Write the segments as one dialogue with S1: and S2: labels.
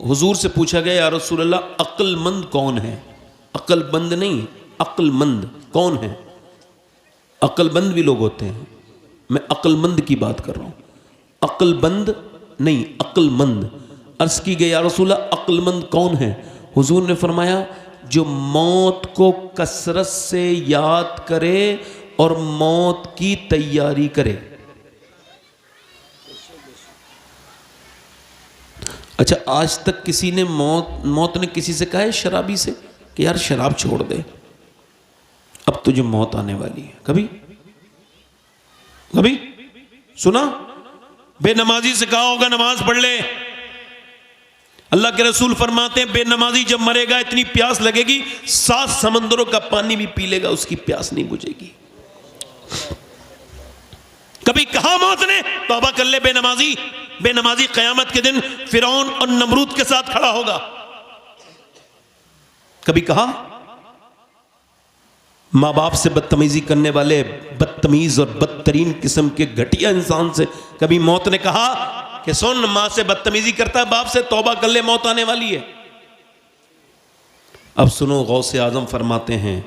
S1: حضور سے پوچھا گیا یا رسول اللہ عقل مند کون ہے؟ عقل مند نہیں، عقل مند کون ہے؟ عقل مند بھی لوگ ہوتے ہیں، میں عقل مند کی بات کر رہا ہوں، عقل بند نہیں، عقل مند۔ عرض کی گئی یا رسول اللہ عقل مند کون ہے؟ حضور نے فرمایا جو موت کو کثرت سے یاد کرے اور موت کی تیاری کرے۔ اچھا، آج تک کسی نے موت نے کسی سے کہا ہے شرابی سے کہ یار شراب چھوڑ دے، اب تجھے موت آنے والی ہے؟ کبھی سنا؟ بے نمازی سے کہا ہوگا نماز پڑھ لے۔ اللہ کے رسول فرماتے ہیں بے نمازی جب مرے گا اتنی پیاس لگے گی 7 سمندروں کا پانی بھی پی لے گا، اس کی پیاس نہیں بجھے گی۔ کبھی کہا موت نے توبہ کر لے؟ بے نمازی قیامت کے دن فرعون اور نمرود کے ساتھ کھڑا ہوگا۔ کبھی کہا؟ ماں باپ سے بدتمیزی کرنے والے بدتمیز اور بدترین قسم کے گھٹیا انسان سے کبھی موت نے کہا کہ سن ماں سے بدتمیزی کرتا ہے باپ سے، توبہ کر لے موت آنے والی ہے؟ اب سنو، غوث اعظم فرماتے ہیں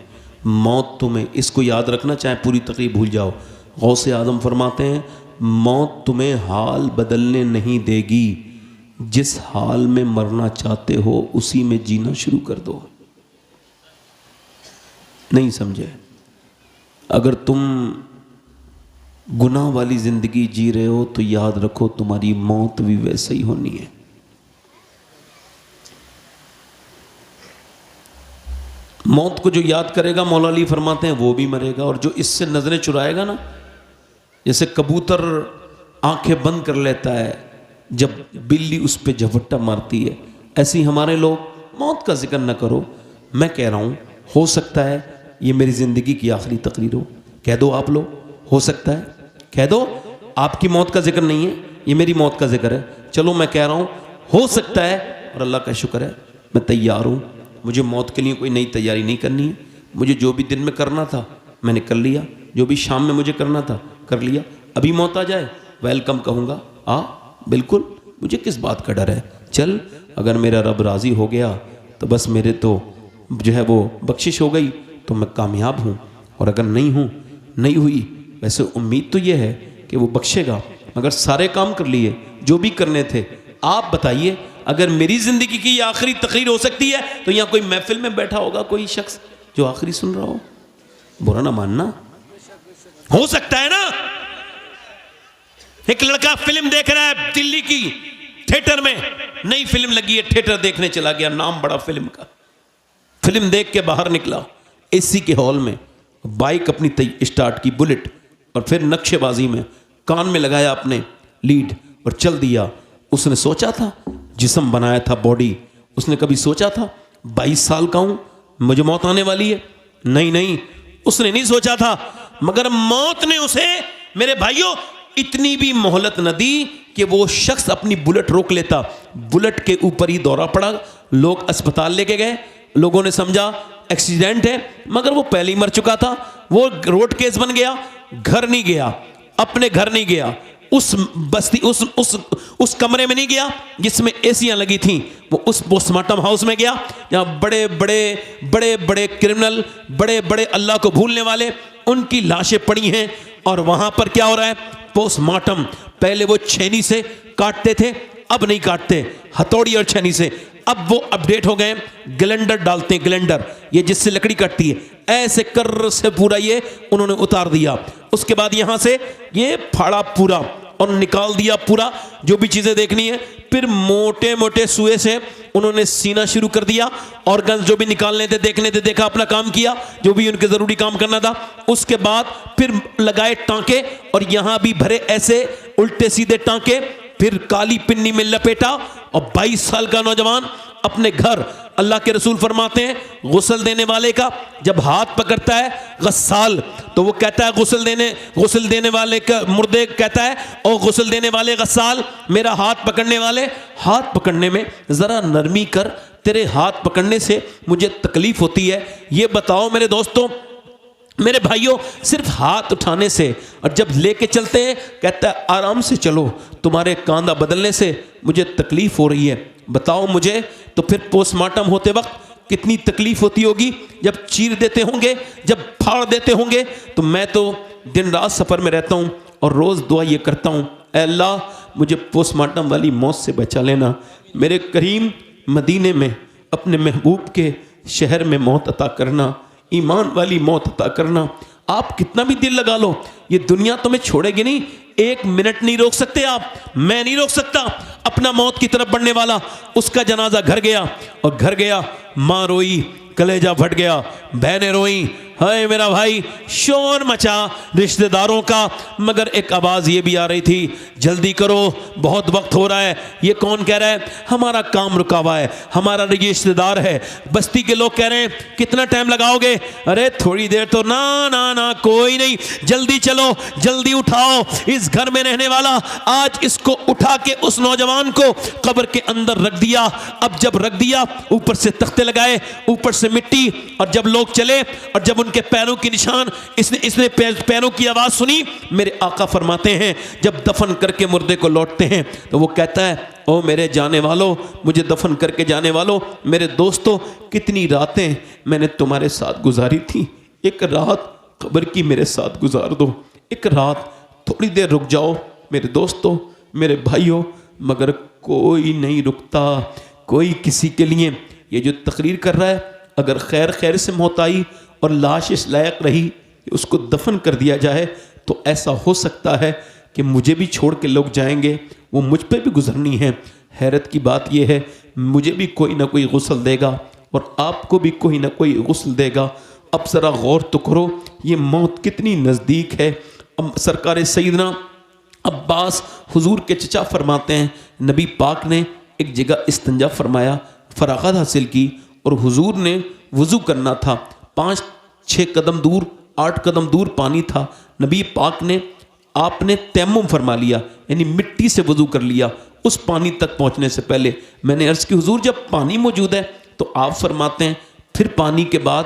S1: موت تمہیں، اس کو یاد رکھنا، چاہے پوری تقریب بھول جاؤ، غوث اعظم فرماتے ہیں موت تمہیں حال بدلنے نہیں دے گی، جس حال میں مرنا چاہتے ہو اسی میں جینا شروع کر دو۔ نہیں سمجھے؟ اگر تم گناہ والی زندگی جی رہے ہو تو یاد رکھو تمہاری موت بھی ویسے ہی ہونی ہے۔ موت کو جو یاد کرے گا مولا علی فرماتے ہیں وہ بھی مرے گا، اور جو اس سے نظریں چرائے گا نا، جیسے کبوتر آنکھیں بند کر لیتا ہے جب بلی اس پہ جھپٹا مارتی ہے، ایسے ہی ہمارے لوگ موت کا ذکر نہ کرو۔ میں کہہ رہا ہوں ہو سکتا ہے یہ میری زندگی کی آخری تقریر ہو، کہہ دو آپ لوگ، ہو سکتا ہے کہہ دو، آپ کی موت کا ذکر نہیں ہے، یہ میری موت کا ذکر ہے۔ چلو میں کہہ رہا ہوں ہو سکتا ہے، اور اللہ کا شکر ہے میں تیار ہوں، مجھے موت کے لیے کوئی نئی تیاری نہیں کرنی ہے۔ مجھے جو بھی دن میں کرنا تھا میں نے کر لیا، جو بھی شام میں مجھے کرنا تھا کر لیا۔ ابھی موت آ جائے ویلکم کہوں گا، بالکل، مجھے کس بات کا ڈر ہے؟ چل، اگر میرا رب راضی ہو گیا تو بس میرے تو جو ہے وہ بخشش ہو گئی تو میں کامیاب ہوں، اور اگر نہیں ہوئی، ویسے امید تو یہ ہے کہ وہ بخشے گا، مگر سارے کام کر لیے جو بھی کرنے تھے۔ آپ بتائیے اگر میری زندگی کی یہ آخری تقریر ہو سکتی ہے تو یہاں کوئی محفل میں بیٹھا ہوگا کوئی شخص جو آخری سن رہا ہو، برا نہ ماننا، ہو سکتا ہے نا۔ ایک لڑکا فلم دیکھ رہا ہے دلی کی تھیٹر میں، نئی فلم لگی ہے، تھیٹر دیکھنے چلا گیا، نام بڑا فلم کا، فلم دیکھ کے باہر نکلا اے سی کے ہال میں، بائک اپنی اسٹارٹ کی بلٹ، اور پھر نقشے بازی میں کان میں لگایا اپنے لیڈ اور چل دیا۔ اس نے سوچا تھا، جسم بنایا تھا باڈی، اس نے کبھی سوچا تھا 22 سال کا ہوں مجھے موت آنے والی ہے؟ نہیں، اس نے نہیں سوچا تھا، مگر موت نے اسے میرے بھائیوں اتنی بھی مہلت نہ دی کہ وہ شخص اپنی بلٹ روک لیتا۔ بلٹ کے اوپر ہی دورہ پڑا، لوگ اسپتال لے کے گئے، لوگوں نے سمجھا ایکسیڈنٹ ہے، مگر وہ پہلے ہی مر چکا تھا۔ وہ روڈ کیس بن گیا، گھر نہیں گیا، اپنے گھر نہیں گیا، اس بستی اس کمرے میں نہیں گیا جس میں ایسیاں لگی تھیں، وہ اس پوسٹ مارٹم ہاؤس میں گیا جہاں بڑے بڑے کرمنل، بڑے بڑے اللہ کو بھولنے والے، ان کی لاشیں پڑی ہیں، اور وہاں پر کیا ہو رہا ہے؟ Post mortem. پہلے وہ چھینی سے کاٹتے تھے، اب نہیں کاٹتے، ہتھوڑی اور چھینی سے، اب وہ اپڈیٹ ہو گئے، گلینڈر ڈالتے ہیں، گلینڈر یہ جس سے لکڑی کٹتی ہے، ایسے کر سے پورا یہ انہوں نے اتار دیا۔ اس کے بعد یہاں سے یہ پھاڑا پورا اور نکال دیا پورا جو بھی چیزیں دیکھنی ہے، پھر موٹے موٹے سوئے سے انہوں نے سینا شروع کر دیا، آرگنز جو بھی نکالنے تھے دیکھنے تھے دیکھا، اپنا کام کیا جو بھی ان کے ضروری کام کرنا تھا۔ اس کے بعد پھر لگائے ٹانکے، اور یہاں بھی بھرے ایسے الٹے سیدھے ٹانکے، پھر کالی پنی میں لپیٹا، اور 22 سال کا نوجوان اپنے گھر۔ اللہ کے رسول فرماتے ہیں غسل دینے والے کا جب ہاتھ پکڑتا ہے غسال تو وہ کہتا ہے غسل دینے والے کا مردے کہتا ہے او غسل دینے والے غسال، میرا ہاتھ پکڑنے والے، ہاتھ پکڑنے میں ذرا نرمی کر، تیرے ہاتھ پکڑنے سے مجھے تکلیف ہوتی ہے۔ یہ بتاؤ میرے دوستوں، میرے بھائیوں، صرف ہاتھ اٹھانے سے، اور جب لے کے چلتے ہیں کہتا ہے آرام سے چلو، تمہارے کاندھا بدلنے سے مجھے تکلیف ہو رہی ہے۔ بتاؤ مجھے تو پھر پوسٹ مارٹم ہوتے وقت کتنی تکلیف ہوتی ہوگی، جب چیر دیتے ہوں گے، جب پھاڑ دیتے ہوں گے۔ تو میں تو دن رات سفر میں رہتا ہوں اور روز دعا یہ کرتا ہوں، اے اللہ مجھے پوسٹ مارٹم والی موت سے بچا لینا، میرے کریم مدینے میں اپنے محبوب کے شہر میں موت عطا کرنا، ایمان والی موت عطا کرنا۔ آپ کتنا بھی دل لگا لو، یہ دنیا تمہیں چھوڑے گی نہیں، ایک منٹ نہیں روک سکتے آپ، میں نہیں روک سکتا اپنا موت کی طرف بڑھنے والا۔ اس کا جنازہ گھر گیا، اور گھر گیا ماں روئی، کلیجہ پھٹ گیا، بہنیں روئیں، ہائے میرا بھائی، شور مچا رشتہ داروں کا، مگر ایک آواز یہ بھی آ رہی تھی، جلدی کرو بہت وقت ہو رہا ہے۔ یہ کون کہہ رہا ہے؟ ہمارا کام رکا ہوا ہے، ہمارا رشتہ دار ہے۔ بستی کے لوگ کہہ رہے ہیں کتنا ٹائم لگاؤ گے؟ ارے تھوڑی دیر تو نا کوئی نہیں، جلدی چلو، جلدی اٹھاؤ اس گھر میں رہنے والا۔ آج اس کو اٹھا کے اس نوجوان کو قبر کے اندر رکھ دیا۔ اب جب رکھ دیا، اوپر سے تختے لگائے، اوپر سے مٹی، اور جب لوگ چلے اور جب ان کے پیروں کی نشان، اس نے پیروں کی آواز سنی، میرے آقا فرماتے ہیں جب دفن کر کے مردے کو لوٹتے ہیں تو وہ کہتا ہے، او میرے جانے والوں، مجھے دفن کر کے جانے والوں، میرے دوستوں، کتنی راتیں میں نے تمہارے ساتھ گزاری تھی، ایک رات قبر کی میرے ساتھ گزار دو، ایک رات تھوڑی دیر رک جاؤ میرے دوستوں، میرے بھائیوں۔ مگر کوئی نہیں رکتا، کوئی کسی کے لیے۔ یہ جو تقریر کر رہا ہے، اگر خیر سے موت آئی اور لاش اس لائق رہی کہ اس کو دفن کر دیا جائے، تو ایسا ہو سکتا ہے کہ مجھے بھی چھوڑ کے لوگ جائیں گے، وہ مجھ پہ بھی گزرنی ہے۔ حیرت کی بات یہ ہے، مجھے بھی کوئی نہ کوئی غسل دے گا اور آپ کو بھی کوئی نہ کوئی غسل دے گا۔ اب ذرا غور تو کرو، یہ موت کتنی نزدیک ہے۔ سرکار سیدنا عباس حضور کے چچا فرماتے ہیں، نبی پاک نے ایک جگہ استنجا فرمایا، فراغت حاصل کی، اور حضور نے وضو کرنا تھا، 5-6 قدم دور، 8 قدم دور پانی تھا، نبی پاک نے آپ نے تیمم فرما لیا، یعنی مٹی سے وضو کر لیا اس پانی تک پہنچنے سے پہلے۔ میں نے عرض کی حضور جب پانی موجود ہے تو آپ فرماتے ہیں پھر پانی کے بعد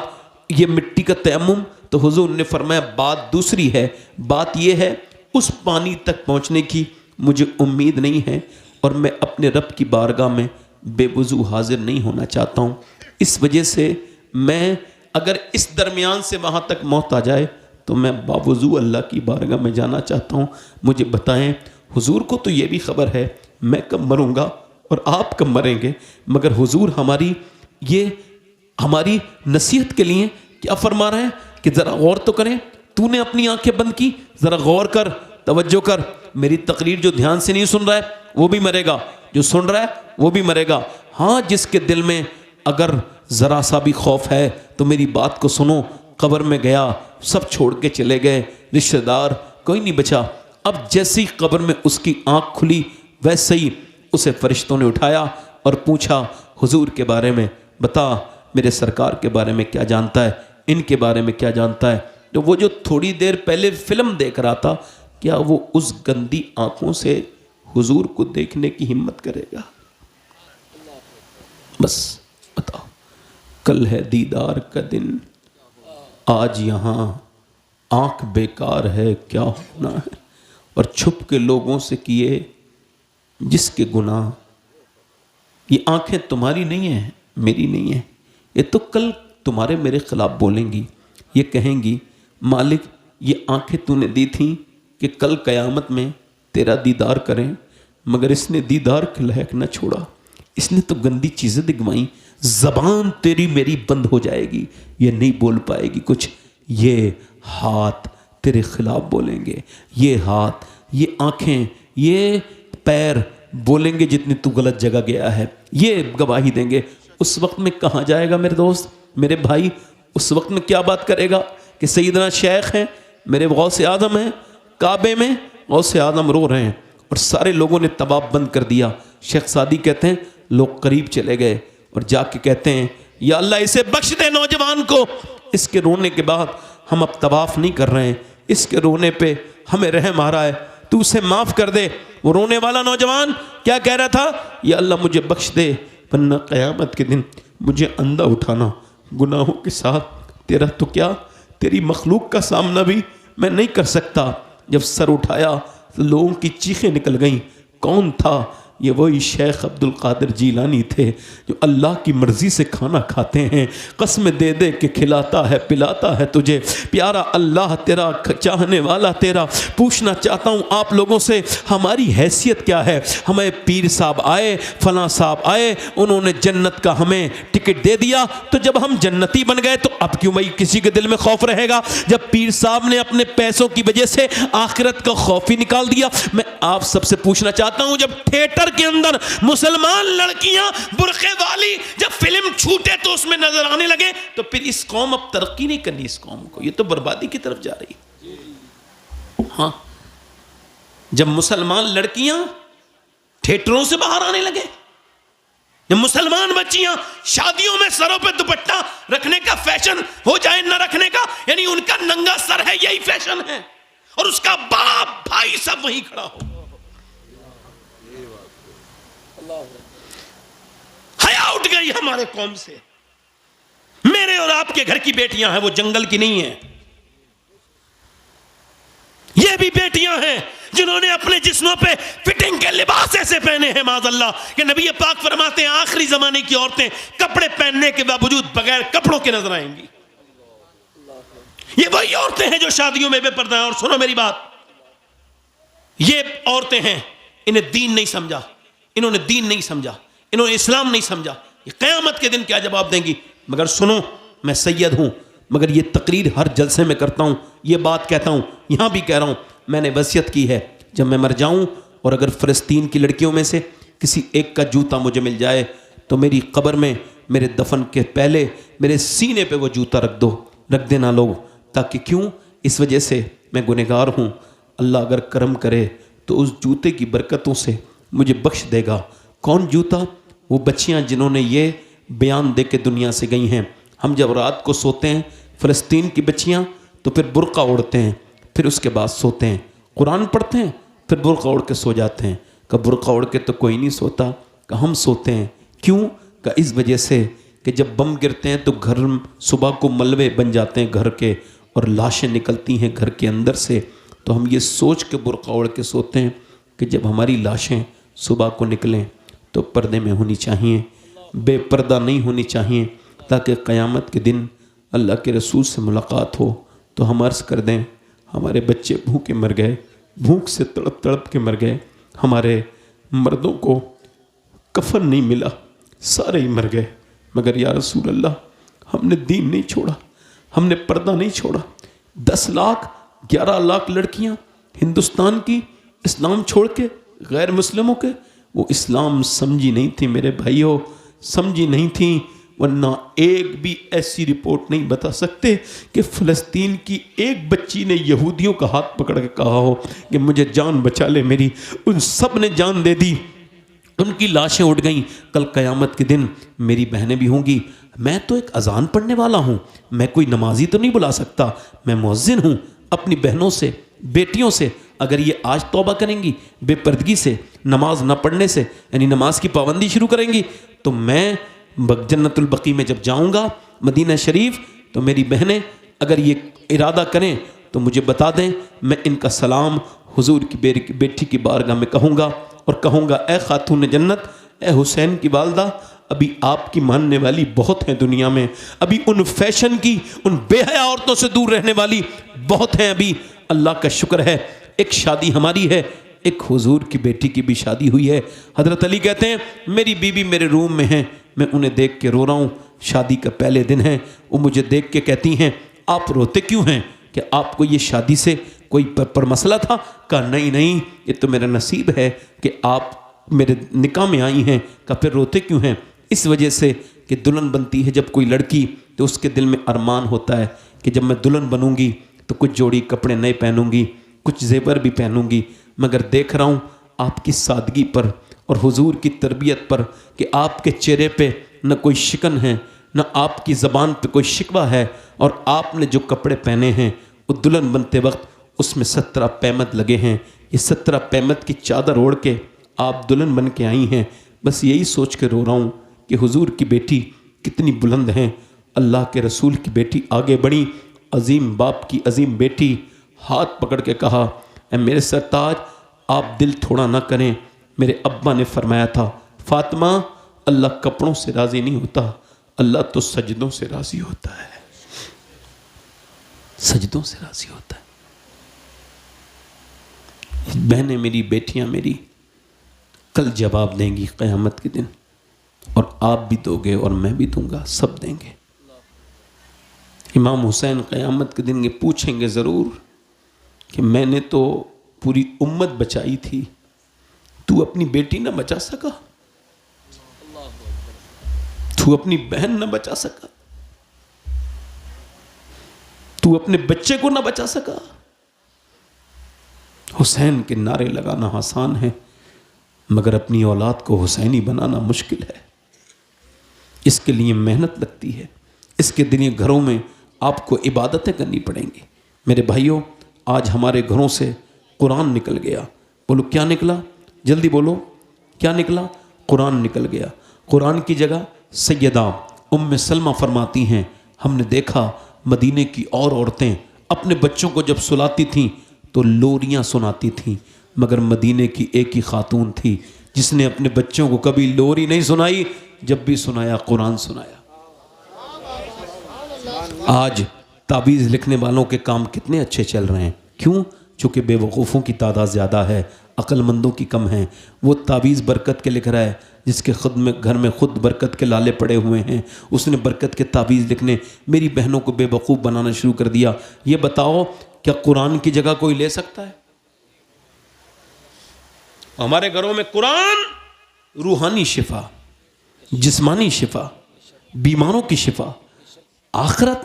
S1: یہ مٹی کا تیمم، تو حضور نے فرمایا بات دوسری ہے، بات یہ ہے اس پانی تک پہنچنے کی مجھے امید نہیں ہے، اور میں اپنے رب کی بارگاہ میں بے وضو حاضر نہیں ہونا چاہتا ہوں۔ اس وجہ سے میں اگر اس درمیان سے وہاں تک موت آ جائے تو میں باوضو اللہ کی بارگاہ میں جانا چاہتا ہوں۔ مجھے بتائیں، حضور کو تو یہ بھی خبر ہے میں کب مروں گا اور آپ کب مریں گے، مگر حضور ہماری نصیحت کے لیے کیا فرما رہے ہیں کہ ذرا غور تو کریں۔ تو نے اپنی آنکھیں بند کی، ذرا غور کر، توجہ کر، میری تقریر جو دھیان سے نہیں سن رہا ہے وہ بھی مرے گا، جو سن رہا ہے وہ بھی مرے گا۔ ہاں، جس کے دل میں اگر ذرا سا بھی خوف ہے تو میری بات کو سنو۔ قبر میں گیا، سب چھوڑ کے چلے گئے، رشتہ دار کوئی نہیں بچا۔ اب جیسی قبر میں اس کی آنکھ کھلی، ویسے ہی اسے فرشتوں نے اٹھایا اور پوچھا حضور کے بارے میں، بتا میرے سرکار کے بارے میں کیا جانتا ہے، ان کے بارے میں کیا جانتا ہے۔ تو وہ جو تھوڑی دیر پہلے فلم دیکھ رہا تھا، کیا وہ اس گندی آنکھوں سے حضور کو دیکھنے کی ہمت کرے گا؟ بس بتاؤ، کل ہے دیدار کا دن، آج یہاں آنکھ بیکار ہے، کیا ہونا ہے؟ اور چھپ کے لوگوں سے کیے جس کے گناہ۔ یہ آنکھیں تمہاری نہیں ہیں، میری نہیں ہیں، یہ تو کل تمہارے میرے خلاف بولیں گی، یہ کہیں گی مالک یہ آنکھیں تو نے دی تھیں کہ کل قیامت میں تیرا دیدار کریں، مگر اس نے دیدار کے لائق نہ چھوڑا، اس نے تو گندی چیزیں دکھوائیں، زبان تیری میری بند ہو جائے گی، یہ نہیں بول پائے گی کچھ۔ یہ ہاتھ تیرے خلاف بولیں گے، یہ ہاتھ، یہ آنکھیں، یہ پیر بولیں گے جتنی تو غلط جگہ گیا ہے، یہ گواہی دیں گے۔ اس وقت میں کہاں جائے گا میرے دوست، میرے بھائی؟ اس وقت میں کیا بات کرے گا کہ سیدنا شیخ ہیں، میرے غوث اعظم ہیں، کعبے میں غوث اعظم رو رہے ہیں اور سارے لوگوں نے طواف بند کر دیا۔ شیخ سعدی کہتے ہیں لوگ قریب چلے گئے اور جا کے کہتے ہیں یا اللہ اسے بخش دے نوجوان کو، اس کے رونے کے بعد ہم اب طواف نہیں کر رہے ہیں، اس کے رونے پہ ہمیں رحم آ رہا ہے، تو اسے معاف کر دے۔ وہ رونے والا نوجوان کیا کہہ رہا تھا؟ یا اللہ مجھے بخش دے، ورنہ قیامت کے دن مجھے اندھا اٹھانا گناہوں کے ساتھ، تیرا تو کیا تیری مخلوق کا سامنا بھی میں نہیں کر سکتا۔ جب سر اٹھایا تو لوگوں کی چیخیں نکل گئیں، کون تھا؟ یہ وہی شیخ عبد القادر جیلانی تھے جو اللہ کی مرضی سے کھانا کھاتے ہیں، قسم دے دے کہ کھلاتا ہے پلاتا ہے تجھے پیارا اللہ تیرا، چاہنے والا تیرا۔ پوچھنا چاہتا ہوں آپ لوگوں سے ہماری حیثیت کیا ہے؟ ہمیں پیر صاحب آئے، فلاں صاحب آئے، انہوں نے جنت کا ہمیں ٹکٹ دے دیا، تو جب ہم جنتی بن گئے تو اب کیوں بھائی کسی کے دل میں خوف رہے گا؟ جب پیر صاحب نے اپنے پیسوں کی وجہ سے آخرت کا خوف ہی نکال دیا۔ میں آپ سب سے پوچھنا چاہتا ہوں، جب تھیٹر کے اندر مسلمان لڑکیاں برقعے والی جب فلم چھوٹے تو اس میں نظر آنے لگے، تو پھر اس قوم اب ترقی نہیں کرنی، اس قوم کو یہ تو بربادی کی طرف جا رہی۔ ہاں، جب مسلمان لڑکیاں تھیٹروں سے باہر آنے لگے، جب مسلمان بچیاں شادیوں میں سروں پہ دوپٹہ رکھنے کا فیشن ہو جائے نہ رکھنے کا، یعنی ان کا ننگا سر ہے یہی فیشن ہے، اور اس کا باپ بھائی سب وہیں کھڑا ہو، حیا اٹھ گئی ہمارے قوم سے۔ میرے اور آپ کے گھر کی بیٹیاں ہیں، وہ جنگل کی نہیں ہیں، یہ بھی بیٹیاں ہیں جنہوں نے اپنے جسموں پہ فٹنگ کے لباس ایسے پہنے ہیں معاذ اللہ کہ نبی پاک فرماتے ہیں آخری زمانے کی عورتیں کپڑے پہننے کے باوجود بغیر کپڑوں کے نظر آئیں گی۔ یہ وہی عورتیں ہیں جو شادیوں میں بے پردہ ہیں۔ اور سنو میری بات، یہ عورتیں ہیں، انہیں دین نہیں سمجھا، انہوں نے دین نہیں سمجھا، انہوں نے اسلام نہیں سمجھا، یہ قیامت کے دن کیا جواب دیں گی؟ مگر سنو، میں سید ہوں، مگر یہ تقریر ہر جلسے میں کرتا ہوں، یہ بات کہتا ہوں، یہاں بھی کہہ رہا ہوں، میں نے وصیت کی ہے جب میں مر جاؤں اور اگر فلسطین کی لڑکیوں میں سے کسی ایک کا جوتا مجھے مل جائے تو میری قبر میں میرے دفن کے پہلے میرے سینے پہ وہ جوتا رکھ دینا لوگ، تاکہ کیوں؟ اس وجہ سے میں گنہگار ہوں، اللہ اگر کرم کرے تو اس جوتے کی برکتوں سے مجھے بخش دے گا۔ کون جوتا؟ وہ بچیاں جنہوں نے یہ بیان دے کے دنیا سے گئی ہیں۔ ہم جب رات کو سوتے ہیں، فلسطین کی بچیاں تو پھر برقع اوڑھتے ہیں، پھر اس کے بعد سوتے ہیں، قرآن پڑھتے ہیں، پھر برقع اوڑھ کے سو جاتے ہیں۔ کہ برقع اوڑھ کے تو کوئی نہیں سوتا، کہ ہم سوتے ہیں۔ کیوں؟ کہ اس وجہ سے کہ جب بم گرتے ہیں تو گھر صبح کو ملبے بن جاتے ہیں گھر کے، اور لاشیں نکلتی ہیں گھر کے اندر سے، تو ہم یہ سوچ کے برقع اوڑھ کے سوتے ہیں کہ جب ہماری لاشیں صبح کو نکلیں تو پردے میں ہونی چاہیے، بے پردہ نہیں ہونی چاہیے، تاکہ قیامت کے دن اللہ کے رسول سے ملاقات ہو تو ہم عرض کر دیں ہمارے بچے بھوکے مر گئے، بھوک سے تڑپ تڑپ کے مر گئے، ہمارے مردوں کو کفن نہیں ملا، سارے ہی مر گئے، مگر یا رسول اللہ ہم نے دین نہیں چھوڑا، ہم نے پردہ نہیں چھوڑا۔ 10 لاکھ 11 لاکھ لڑکیاں ہندوستان کی اسلام چھوڑ کے غیر مسلموں کے، وہ اسلام سمجھی نہیں تھی میرے بھائیوں، سمجھی نہیں تھیں، ورنہ ایک بھی ایسی رپورٹ نہیں بتا سکتے کہ فلسطین کی ایک بچی نے یہودیوں کا ہاتھ پکڑ کے کہا ہو کہ مجھے جان بچا لے میری، ان سب نے جان دے دی، ان کی لاشیں اٹھ گئیں۔ کل قیامت کے دن میری بہنیں بھی ہوں گی، میں تو ایک اذان پڑھنے والا ہوں، میں کوئی نمازی تو نہیں بلا سکتا، میں مؤذن ہوں۔ اپنی بہنوں سے، بیٹیوں سے اگر یہ آج توبہ کریں گی بے پردگی سے، نماز نہ پڑھنے سے، یعنی نماز کی پابندی شروع کریں گی، تو میں جنت البقیع میں جب جاؤں گا مدینہ شریف تو میری بہنیں اگر یہ ارادہ کریں تو مجھے بتا دیں، میں ان کا سلام حضور کی بیٹی کی بارگاہ میں کہوں گا، اور کہوں گا اے خاتون جنت، اے حسین کی والدہ، ابھی آپ کی ماننے والی بہت ہیں دنیا میں، ابھی ان فیشن کی، ان بے حیا عورتوں سے دور رہنے والی بہت ہیں، ابھی اللہ کا شکر ہے ایک شادی ہماری ہے، ایک حضور کی بیٹی کی بھی شادی ہوئی ہے۔ حضرت علی کہتے ہیں میری بیوی میرے روم میں ہیں، میں انہیں دیکھ کے رو رہا ہوں، شادی کا پہلے دن ہے، وہ مجھے دیکھ کے کہتی ہیں آپ روتے کیوں ہیں؟ کہ آپ کو یہ شادی سے کوئی پر مسئلہ تھا؟ کہا نہیں، یہ تو میرا نصیب ہے کہ آپ میرے نکاح میں آئی ہیں۔ کہا پھر روتے کیوں ہیں؟ اس وجہ سے کہ دلہن بنتی ہے جب کوئی لڑکی تو اس کے دل میں ارمان ہوتا ہے کہ جب میں دلہن بنوں گی تو کچھ جوڑی کپڑے نئے پہنوں گی، کچھ زیور بھی پہنوں گی، مگر دیکھ رہا ہوں آپ کی سادگی پر اور حضور کی تربیت پر کہ آپ کے چہرے پہ نہ کوئی شکن ہے، نہ آپ کی زبان پہ کوئی شکوہ ہے، اور آپ نے جو کپڑے پہنے ہیں وہ دلہن بنتے وقت اس میں 17 پیمد لگے ہیں، یہ 17 پیمد کی چادر اوڑھ کے آپ دلہن بن کے آئی ہیں۔ بس یہی سوچ کے رو رہا ہوں کہ حضور کی بیٹی کتنی بلند ہیں، اللہ کے رسول کی بیٹی آگے بڑھی، عظیم باپ کی عظیم بیٹی، ہاتھ پکڑ کے کہا اے میرے سرتاج آپ دل تھوڑا نہ کریں، میرے ابا نے فرمایا تھا فاطمہ اللہ کپڑوں سے راضی نہیں ہوتا، اللہ تو سجدوں سے راضی ہوتا ہے، سجدوں سے راضی ہوتا ہے۔ بہنیں میری، بیٹیاں میری، کل جواب دیں گی قیامت کے دن، اور آپ بھی دو گے اور میں بھی دوں گا، سب دیں گے۔ امام حسین قیامت کے دن یہ پوچھیں گے ضرور کہ میں نے تو پوری امت بچائی تھی، تو اپنی بیٹی نہ بچا سکا، تو اپنی بہن نہ بچا سکا، تو اپنے بچے کو نہ بچا سکا۔ حسین کے نعرے لگانا آسان ہے، مگر اپنی اولاد کو حسینی بنانا مشکل ہے، اس کے لیے محنت لگتی ہے، اس کے لیے گھروں میں آپ کو عبادتیں کرنی پڑیں گی۔ میرے بھائیوں، آج ہمارے گھروں سے قرآن نکل گیا۔ بولو کیا نکلا؟ جلدی بولو کیا نکلا؟ قرآن نکل گیا۔ قرآن کی جگہ سیدہ ام سلمہ فرماتی ہیں ہم نے دیکھا مدینے کی اور عورتیں اپنے بچوں کو جب سلاتی تھیں تو لوریاں سناتی تھیں، مگر مدینے کی ایک ہی خاتون تھی جس نے اپنے بچوں کو کبھی لوری نہیں سنائی، جب بھی سنایا قرآن سنایا۔ آج تعویذ لکھنے والوں کے کام کتنے اچھے چل رہے ہیں، کیوں؟ چونکہ بے وقوفوں کی تعداد زیادہ ہے، عقل مندوں کی کم ہیں۔ وہ تعویذ برکت کے لکھ رہا ہے جس کے خود میں گھر میں خود برکت کے لالے پڑے ہوئے ہیں، اس نے برکت کے تعویذ لکھنے میری بہنوں کو بے وقوف بنانا شروع کر دیا۔ یہ بتاؤ کیا قرآن کی جگہ کوئی لے سکتا ہے؟ ہمارے گھروں میں قرآن روحانی شفا، جسمانی شفا، بیماروں کی شفا، آخرت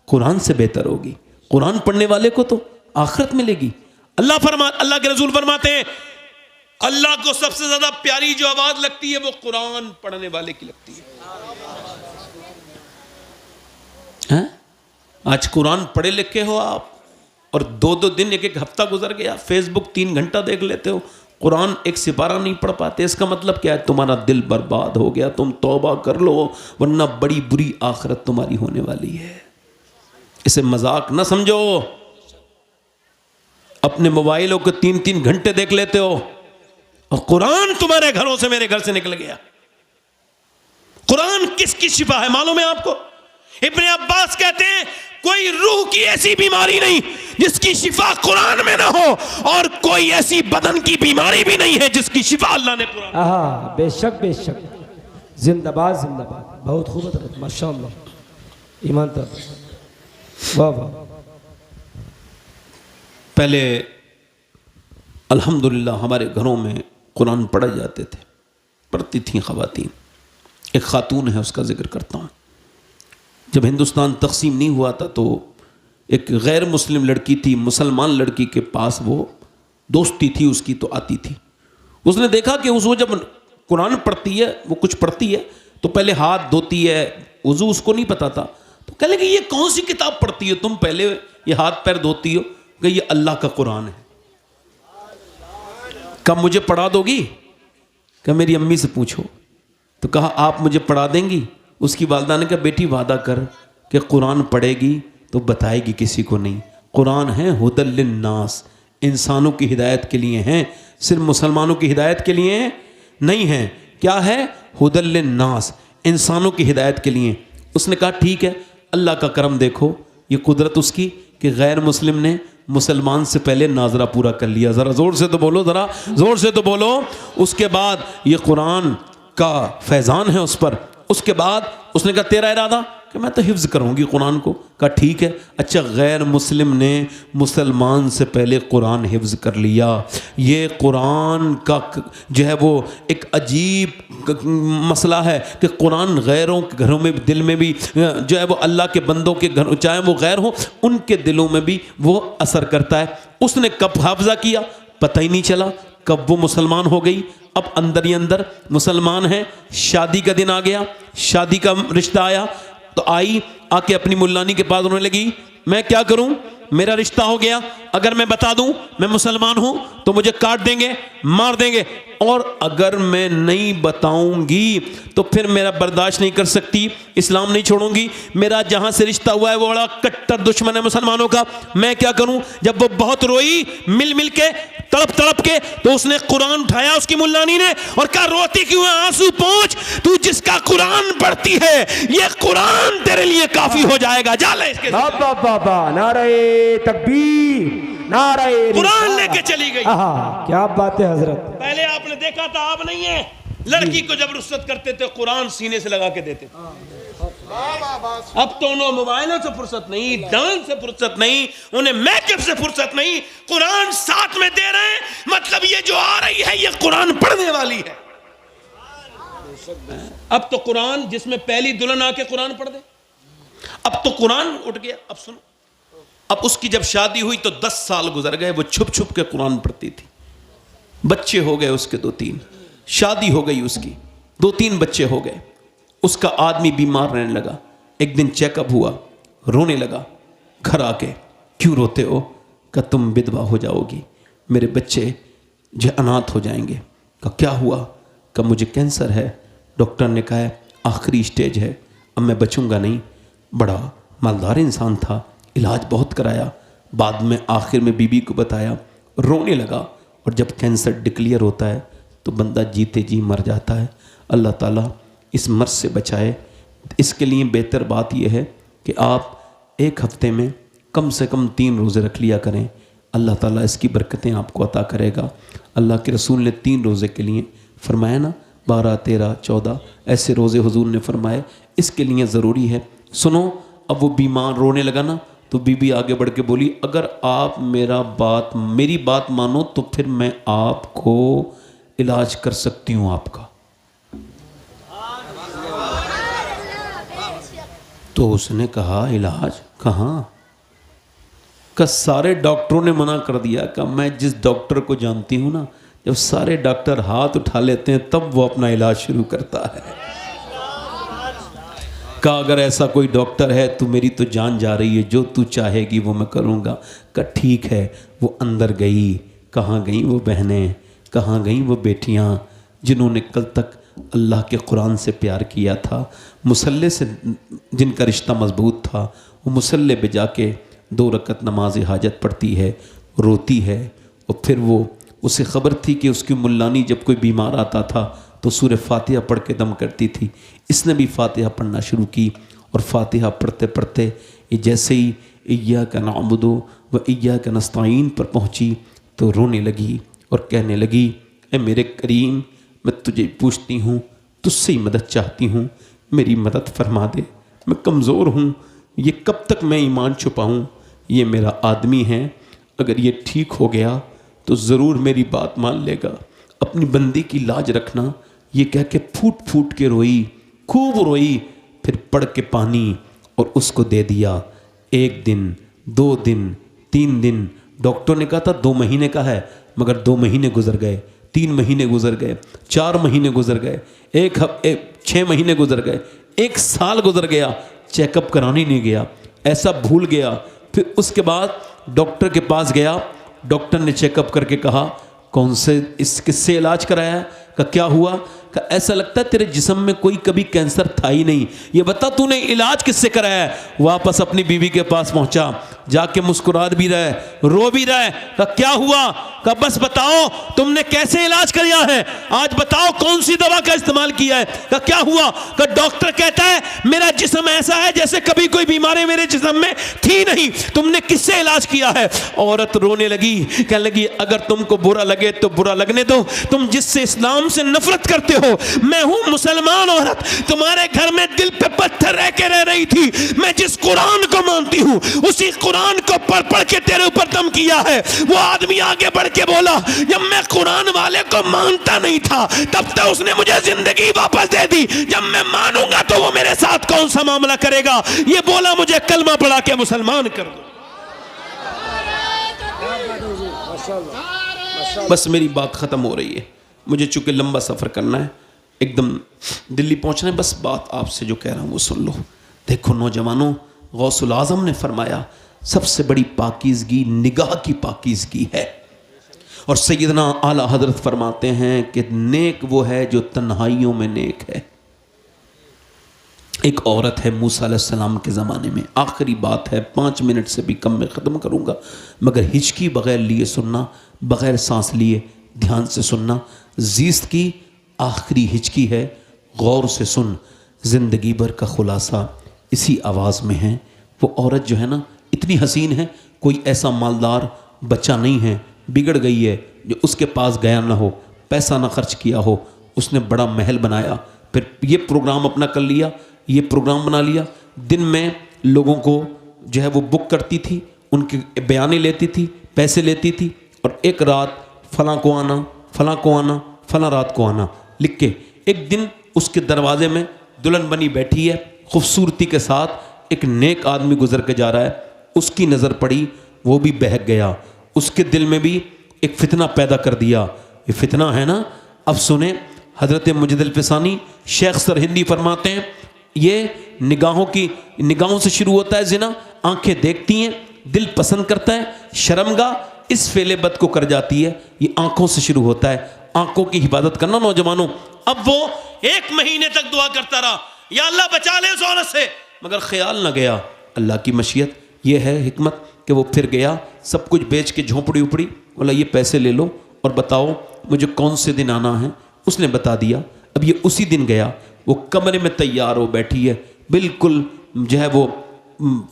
S1: قرآن سے بہتر ہوگی۔ قرآن پڑھنے والے کو تو آخرت ملے گی۔ اللہ کے رسول فرماتے ہیں اللہ کو سب سے زیادہ پیاری جو آواز لگتی ہے وہ قرآن پڑھنے والے کی لگتی ہے۔ آج قرآن پڑھے لکھے ہو آپ، اور دو دن ایک ہفتہ گزر گیا، فیس بک 3 گھنٹہ دیکھ لیتے ہو، قرآن ایک سپارہ نہیں پڑھ پاتے، اس کا مطلب کیا ہے؟ تمہارا دل برباد ہو گیا، تم توبہ کر لو ورنہ بڑی بری آخرت تمہاری ہونے والی ہے۔ اسے مذاق نہ سمجھو۔ اپنے موبائلوں کو 3 گھنٹے دیکھ لیتے ہو اور قرآن تمہارے گھروں سے میرے گھر سے نکل گیا۔ قرآن کس کی شفا ہے معلوم ہے آپ کو؟ ابن عباس کہتے ہیں کوئی روح کی ایسی بیماری نہیں جس کی شفا قرآن میں نہ ہو، اور کوئی ایسی بدن کی بیماری بھی نہیں ہے جس کی شفا اللہ نے قرآن میں۔
S2: آہا، بے شک بے شک، زندہ باد زندہ باد، بہت خوبصورت، ماشاءاللہ، ایمان تر، واہ واہ۔
S1: پہلے الحمدللہ ہمارے گھروں میں قرآن پڑھے جاتے تھے، پڑھتی تھیں خواتین۔ ایک خاتون ہے، اس کا ذکر کرتا ہوں۔ جب ہندوستان تقسیم نہیں ہوا تھا تو ایک غیر مسلم لڑکی تھی، مسلمان لڑکی کے پاس وہ دوستی تھی اس کی، تو آتی تھی۔ اس نے دیکھا کہ وہ جب قرآن پڑھتی ہے، وہ کچھ پڑھتی ہے تو پہلے ہاتھ دھوتی ہے، وضو اس کو نہیں پتا تھا، تو کہنے لگی یہ کون سی کتاب پڑھتی ہے تم، پہلے یہ ہاتھ پیر دھوتی ہو؟ کہ یہ اللہ کا قرآن ہے۔ کب مجھے پڑھا دو گی؟ کہ میری امی سے پوچھو۔ تو کہا آپ مجھے پڑھا دیں گی؟ اس کی والدہ نے کہا بیٹی وعدہ کر کہ قرآن پڑھے گی تو بتائے گی کسی کو نہیں۔ قرآن ہے ہدی للناس، انسانوں کی ہدایت کے لیے ہیں، صرف مسلمانوں کی ہدایت کے لیے نہیں ہے۔ کیا ہے؟ ہدی للناس، انسانوں کی ہدایت کے لیے۔ اس نے کہا ٹھیک ہے، اللہ کا کرم دیکھو، یہ قدرت اس کی کہ غیر مسلم نے مسلمان سے پہلے ناظرہ پورا کر لیا۔ ذرا زور سے تو بولو، ذرا زور سے تو بولو۔ اس کے بعد یہ قرآن کا فیضان ہے اس پر۔ اس کے بعد اس نے کہا تیرا ارادہ؟ کہ میں تو حفظ کروں گی قرآن کو۔ کہا ٹھیک ہے، اچھا غیر مسلم نے مسلمان سے پہلے قرآن حفظ کر لیا۔ یہ قرآن کا جو ہے وہ ایک عجیب مسئلہ ہے کہ قرآن غیروں کے گھروں میں دل میں بھی جو ہے وہ اللہ کے بندوں کے گھر چاہے وہ غیر ہوں ان کے دلوں میں بھی وہ اثر کرتا ہے۔ اس نے کب حافظہ کیا پتہ ہی نہیں چلا، کب وہ مسلمان ہو گئی۔ اب اندر ہی اندر مسلمان ہیں، شادی کا دن آ گیا، شادی کا رشتہ آیا تو آئی، آ کے اپنی ملانی کے پاس رونے لگی میں کیا کروں، میرا رشتہ ہو گیا، اگر میں بتا دوں میں مسلمان ہوں تو مجھے کاٹ دیں گے، مار دیں گے، اور اگر میں نہیں بتاؤں گی تو پھر میرا برداشت نہیں کر سکتی، اسلام نہیں چھوڑوں گی، میرا جہاں سے رشتہ ہوا ہے وہ بڑا کٹر دشمن ہے مسلمانوں کا، میں کیا کروں۔ جب وہ بہت روئی، مل کے تڑپ تڑپ کے, تو اس نے قرآن اٹھایا اس کی ملانی نے اور کہا روتی کیوں ہے, آنسو پوچھ, تو جس کا قرآن پڑھتی ہے یہ قرآن تیرے لیے کافی ہو جائے گا, جا لے اس کے ساتھ.
S2: بابا بابا نعرہ تکبیر, نعرہ
S1: قرآن لے کے چلی گئی.
S2: کیا بات ہے حضرت.
S1: پہلے آپ نے دیکھا تھا, آپ نہیں ہے, لڑکی کو جب رخصت کرتے تھے قرآن سینے سے لگا کے دیتے تھے. اب تو انہوں موبائلوں سے فرصت نہیں, ڈانس سے فرصت نہیں, انہیں میک اپ سے فرصت نہیں, قرآن ساتھ میں دے رہے ہیں, مطلب یہ جو آ رہی ہے یہ قرآن پڑھنے والی ہے. اب تو قرآن جس میں پہلی دلہن آ کے قرآن پڑھ دے, اب تو قرآن اٹھ گیا. اب سنو, اب اس کی جب شادی ہوئی تو 10 سال گزر گئے, وہ چھپ چھپ کے قرآن پڑھتی تھی. بچے ہو گئے اس کے 2-3, شادی ہو گئی اس کی, 2-3 بچے ہو گئے. اس کا آدمی بیمار رہنے لگا. ایک دن چیک اپ ہوا, رونے لگا. گھر آ کے, کیوں روتے ہو؟ کہ تم بدوا ہو جاؤ گی, میرے بچے جو اناتھ ہو جائیں گے. کہ کیا ہوا؟ کہ مجھے کینسر ہے, ڈاکٹر نے کہا ہے آخری سٹیج ہے, اب میں بچوں گا نہیں. بڑا مالدار انسان تھا, علاج بہت کرایا, بعد میں آخر میں بیوی کو بتایا, رونے لگا. اور جب کینسر ڈکلیئر ہوتا ہے تو بندہ جیتے جی مر جاتا ہے. اللہ تعالیٰ اس مرض سے بچائے. اس کے لیے بہتر بات یہ ہے کہ آپ ایک ہفتے میں کم سے کم 3 روزے رکھ لیا کریں. اللہ تعالیٰ اس کی برکتیں آپ کو عطا کرے گا. اللہ کے رسول نے 3 روزے کے لیے فرمایا نا, 12, 13, 14 ایسے روزے حضور نے فرمائے. اس کے لیے ضروری ہے. سنو, اب وہ بیمار رونے لگا نا, تو بی بی آگے بڑھ کے بولی, اگر آپ میری بات مانو تو پھر میں آپ کو علاج کر سکتی ہوں آپ کا. تو اس نے کہا علاج کہاں؟ کہ سارے ڈاکٹروں نے منع کر دیا. کہ میں جس ڈاکٹر کو جانتی ہوں نا, جب سارے ڈاکٹر ہاتھ اٹھا لیتے ہیں تب وہ اپنا علاج شروع کرتا ہے. کہ اگر ایسا کوئی ڈاکٹر ہے تو میری تو جان جا رہی ہے, جو تو چاہے گی وہ میں کروں گا. کہ ٹھیک ہے. وہ اندر گئی. کہاں گئیں وہ بہنیں, کہاں گئیں وہ بیٹیاں جنہوں نے کل تک اللہ کے قرآن سے پیار کیا تھا, مصلے سے جن کا رشتہ مضبوط تھا. وہ مصلے پہ جا کے 2 رکعت نماز حاجت پڑھتی ہے, روتی ہے. اور پھر وہ اسے خبر تھی کہ اس کی ملانی جب کوئی بیمار آتا تھا تو سورہ فاتحہ پڑھ کے دم کرتی تھی. اس نے بھی فاتحہ پڑھنا شروع کی, اور فاتحہ پڑھتے پڑھتے یہ جیسے ہی ایاک نعبد و ایاک نستعین پر پہنچی تو رونے لگی اور کہنے لگی, اے میرے کریم, میں تجھے پوچھتی ہوں, تجھ سے ہی مدد چاہتی ہوں, میری مدد فرما دے. میں کمزور ہوں, یہ کب تک میں ایمان چھپاؤں؟ یہ میرا آدمی ہے, اگر یہ ٹھیک ہو گیا تو ضرور میری بات مان لے گا. اپنی بندی کی لاج رکھنا. یہ کہہ کے پھوٹ پھوٹ کے روئی, خوب روئی. پھر پڑھ کے پانی اور اس کو دے دیا. 1 دن, 2 دن, 3 دن. ڈاکٹر نے کہا تھا 2 مہینے کا ہے, مگر 2 مہینے گزر گئے, 3 مہینے گزر گئے, 4 مہینے گزر گئے, 6 مہینے گزر گئے, 1 سال گزر گیا. چیک اپ کرانے نہیں گیا, ایسا بھول گیا. پھر اس کے بعد ڈاکٹر کے پاس گیا. ڈاکٹر نے چیک اپ کر کے کہا, کس سے علاج کرایا ہے؟ کہ کیا ہوا؟ کہ ایسا لگتا ہے تیرے جسم میں کوئی کبھی کینسر تھا ہی نہیں, یہ بتا تو نے علاج کس سے کرایا ہے؟ واپس اپنی بیوی کے پاس پہنچا, جا کے مسکرات بھی رہے, رو بھی رہے. کہ کیا ہوا؟ کہ بس بتاؤ تم نے کیسے علاج کیا ہے, آج بتاؤ کون سی دوا کا استعمال کیا ہے. کہ کیا ہوا؟ کہ ڈاکٹر کہتا ہے میرا جسم ایسا ہے جیسے کبھی کوئی بیماری میرے جسم میں تھی نہیں, تم نے کس سے علاج کیا ہے؟ عورت رونے لگی, کہنے لگی اگر تم کو برا لگے تو برا لگنے دو, تم جس سے اسلام سے نفرت کرتے ہو, میں ہوں مسلمان عورت, تمہارے گھر میں دل پہ پتھر رہ کے رہ رہی تھی, میں جس قرآن کو مانتی ہوں اسی قرآن کو پڑھ پڑھ کے تیرے اوپر دم کیا ہے. وہ آدمی آگے بڑھ کے بولا, جب میں قرآن والے کو مانتا نہیں تھا تب تو اس نے مجھے زندگی واپس دے دی, جب میں مانوں گا تو وہ میرے ساتھ کون سا معاملہ کرے گا؟ یہ بولا مجھے کلمہ پڑھا کے مسلمان کر دو. بس میری بات ختم ہو رہی ہے, مجھے چونکہ لمبا سفر کرنا ہے, ایک دم دلی پہنچنا ہے. بس بات آپ سے جو کہہ رہا ہوں وہ سن لو. دیکھو نوجوانوں, غوث العظم نے فرمایا سب سے بڑی پاکیزگی نگاہ کی پاکیزگی ہے. اور سیدنا اعلیٰ حضرت فرماتے ہیں کہ نیک وہ ہے جو تنہائیوں میں نیک ہے. ایک عورت ہے موسیٰ علیہ السلام کے زمانے میں، آخری بات ہے 5 منٹ سے بھی کم میں ختم کروں گا، مگر ہچکی بغیر لیے سننا، بغیر سانس لیے دھیان سے سننا، زیست کی آخری ہچکی ہے، غور سے سن، زندگی بھر کا خلاصہ اسی آواز میں ہے۔ وہ عورت جو ہے نا اتنی حسین ہے، کوئی ایسا مالدار بچہ نہیں ہے، بگڑ گئی ہے جو اس کے پاس گیا نہ ہو، پیسہ نہ خرچ کیا ہو، اس نے بڑا محل بنایا، پھر یہ پروگرام اپنا کر لیا، یہ پروگرام بنا لیا، دن میں لوگوں کو جو ہے وہ بک کرتی تھی، ان کے بیانے لیتی تھی، پیسے لیتی تھی، اور ایک رات فلاں کو آنا، فلاں کو آنا، فلاں رات کو آنا لکھ کے، ایک دن اس کے دروازے میں دلہن بنی بیٹھی ہے، خوبصورتی کے ساتھ ایک نیک آدمی گزر کے جا رہا ہے، اس کی نظر پڑی، وہ بھی بہک گیا، اس کے دل میں بھی ایک فتنہ پیدا کر دیا، یہ فتنہ ہے نا۔ اب سنیں، حضرت مجد الفسانی شیخ سرہندی فرماتے ہیں یہ نگاہوں سے شروع ہوتا ہے زنا، آنکھیں دیکھتی ہیں، دل پسند کرتا ہے، شرمگاہ اس فعل بد کو کر جاتی ہے، یہ آنکھوں سے شروع ہوتا ہے۔ آنکھوں کی حفاظت کرنا نوجوانوں۔ اب وہ 1 مہینے تک دعا کرتا رہا، یا اللہ بچا لے اس عورت سے، مگر خیال نہ گیا، اللہ کی مشیت یہ ہے، حکمت کہ وہ پھر گیا، سب کچھ بیچ کے جھونپڑی اپڑی، بولا یہ پیسے لے لو اور بتاؤ مجھے کون سے دن آنا ہے، اس نے بتا دیا۔ اب یہ اسی دن گیا، وہ کمرے میں تیار ہو بیٹھی ہے، بالکل جو ہے وہ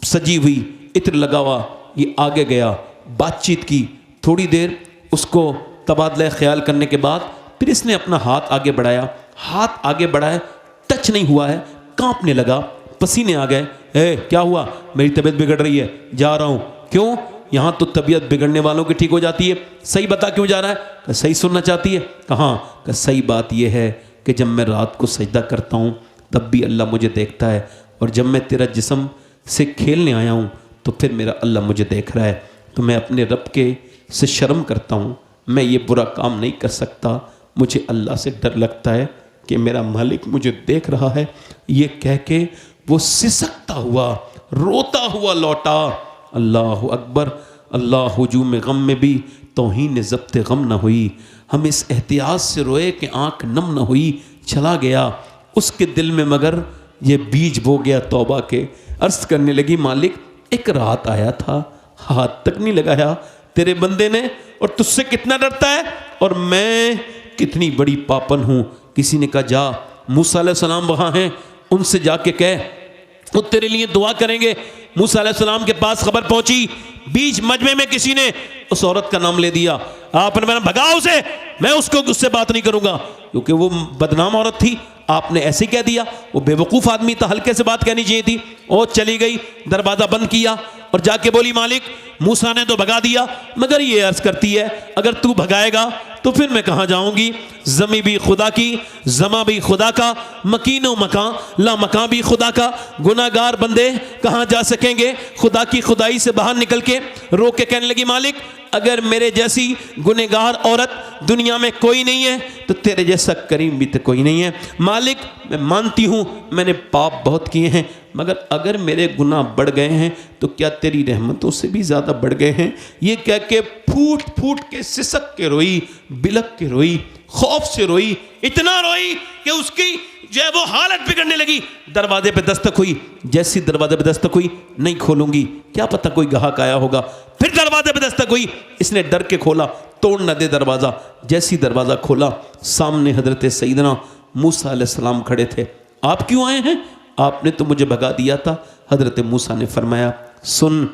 S1: سجی ہوئی، عطر لگا ہوا، یہ آگے گیا، بات چیت کی، تھوڑی دیر اس کو تبادلہ خیال کرنے کے بعد پھر اس نے اپنا ہاتھ آگے بڑھایا، ہاتھ آگے بڑھائے، ٹچ نہیں ہوا ہے، کانپنے لگا، پسینے آ گئے، کیا ہوا؟ میری طبیعت بگڑ رہی ہے، جا رہا ہوں۔ کیوں؟ یہاں تو طبیعت بگڑنے والوں کی ٹھیک ہو جاتی ہے، صحیح بتا کیوں جا رہا ہے؟ کہ صحیح سننا چاہتی ہے؟ کہاں؟ کہ صحیح بات یہ ہے کہ جب میں رات کو سجدہ کرتا ہوں تب بھی اللہ مجھے دیکھتا ہے، اور جب میں تیرا جسم سے کھیلنے آیا ہوں تو پھر میرا اللہ مجھے دیکھ رہا ہے، تو میں اپنے رب کے سے شرم کرتا ہوں، میں یہ برا کام نہیں کر سکتا، مجھے اللہ سے ڈر لگتا ہے کہ میرا مالک مجھے دیکھ رہا ہے۔ یہ کہہ کے وہ سسکتا ہوا، روتا ہوا لوٹا۔ اللہ اکبر، اللہ ہجوم غم میں بھی توہین ضبط غم نہ ہوئی، ہم اس احتیاط سے روئے کہ آنکھ نم نہ ہوئی، چلا گیا اس کے دل میں مگر یہ بیج بو گیا توبہ کے۔ عرض کرنے لگی مالک ایک رات آیا تھا، ہاتھ تک نہیں لگایا تیرے بندے نے، اور تجھ سے کتنا ڈرتا ہے، اور میں کتنی بڑی پاپن ہوں۔ کسی نے کہا جا موسیٰ علیہ السلام وہاں ہیں، ان سے جا کے کہہ وہ تیرے لیے دعا کریں گے۔ موسیٰ علیہ السلام کے پاس خبر پہنچی، بیچ مجمع میں کسی نے اس عورت کا نام لے دیا، آپ نے بھگا اسے، میں اس سے بات نہیں کروں گا، کیونکہ وہ بدنام عورت تھی، آپ نے ایسے ہی کہہ دیا، وہ بے وقوف آدمی تھا، ہلکے سے بات کہنی چاہیے تھی، اور چلی گئی، دروازہ بند کیا اور جا کے بولی مالک موسیٰ نے تو بھگا دیا، مگر یہ عرض کرتی ہے اگر تو بھگائے گا تو پھر میں کہاں جاؤں گی؟ زمیں بھی خدا کی، زماں بھی خدا کا، مکین و مکان لا مکان بھی خدا کا، گناہگار بندے کہاں جا سکیں گے خدا کی خدائی سے باہر نکل کے؟ رو کے کہنے لگی مالک اگر میرے جیسی گنہگار عورت دنیا میں کوئی نہیں ہے تو تیرے جیسا کریم بھی تو کوئی نہیں ہے۔ مالک میں مانتی ہوں میں نے پاپ بہت کیے ہیں، مگر اگر میرے گناہ بڑھ گئے ہیں تو کیا تیری رحمتوں سے بھی زیادہ بڑھ گئے ہیں؟ یہ کہہ کے پھوٹ پھوٹ کے سسک کے روئی، بلک کے روئی، خوف سے روئی، اتنا روئی کہ اس کی جو ہے وہ حالت بگڑنے لگی۔ دروازے پہ دستک ہوئی، جیسی دروازے پہ دستک ہوئی نہیں کھولوں گی، کیا پتہ کوئی گاہک آیا ہوگا، پھر دروازے پہ دستک ہوئی، اس نے ڈر کے کھولا، توڑ نہ دے دروازہ، جیسی دروازہ کھولا سامنے حضرت سیدنا موسیٰ علیہ السلام کھڑے تھے۔ آپ کیوں آئے ہیں؟ آپ نے تو مجھے بھگا دیا تھا۔ حضرت موسیٰ نے فرمایا سن،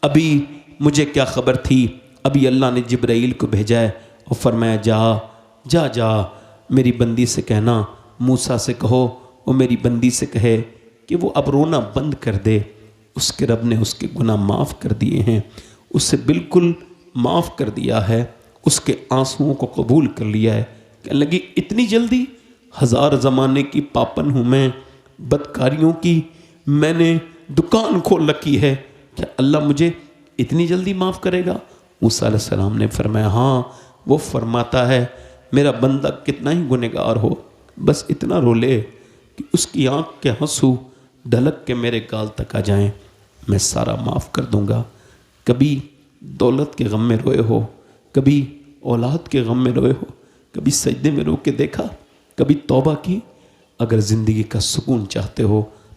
S1: ابھی مجھے کیا خبر تھی، ابھی اللہ نے جبرائیل کو بھیجا ہے اور فرمایا جا جا جا میری بندی سے کہنا، موسیٰ سے کہو وہ میری بندی سے کہے کہ وہ اب رونا بند کر دے، اس کے رب نے اس کے گناہ معاف کر دیے ہیں، اسے بالکل معاف کر دیا ہے، اس کے آنسوؤں کو قبول کر لیا ہے۔ کہنے لگی اتنی جلدی؟ 1000 زمانے کی پاپن ہوں میں، بدکاریوں کی میں نے دکان کھول رکھی ہے، کیا اللہ مجھے اتنی جلدی معاف کرے گا؟ موسیٰ علیہ السلام نے فرمایا ہاں، وہ فرماتا ہے میرا بندہ کتنا ہی گنہگار ہو بس اتنا رو لے کہ اس کی آنکھ کے آنسو ڈھلک کے میرے گال تک آ جائیں، میں سارا معاف کر دوں گا۔ کبھی دولت کے غم میں روئے ہو، کبھی اولاد کے غم میں روئے ہو، کبھی سجدے میں رو کے دیکھا، کبھی توبہ کی؟ اگر زندگی کا سکون چاہتے ہو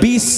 S1: 20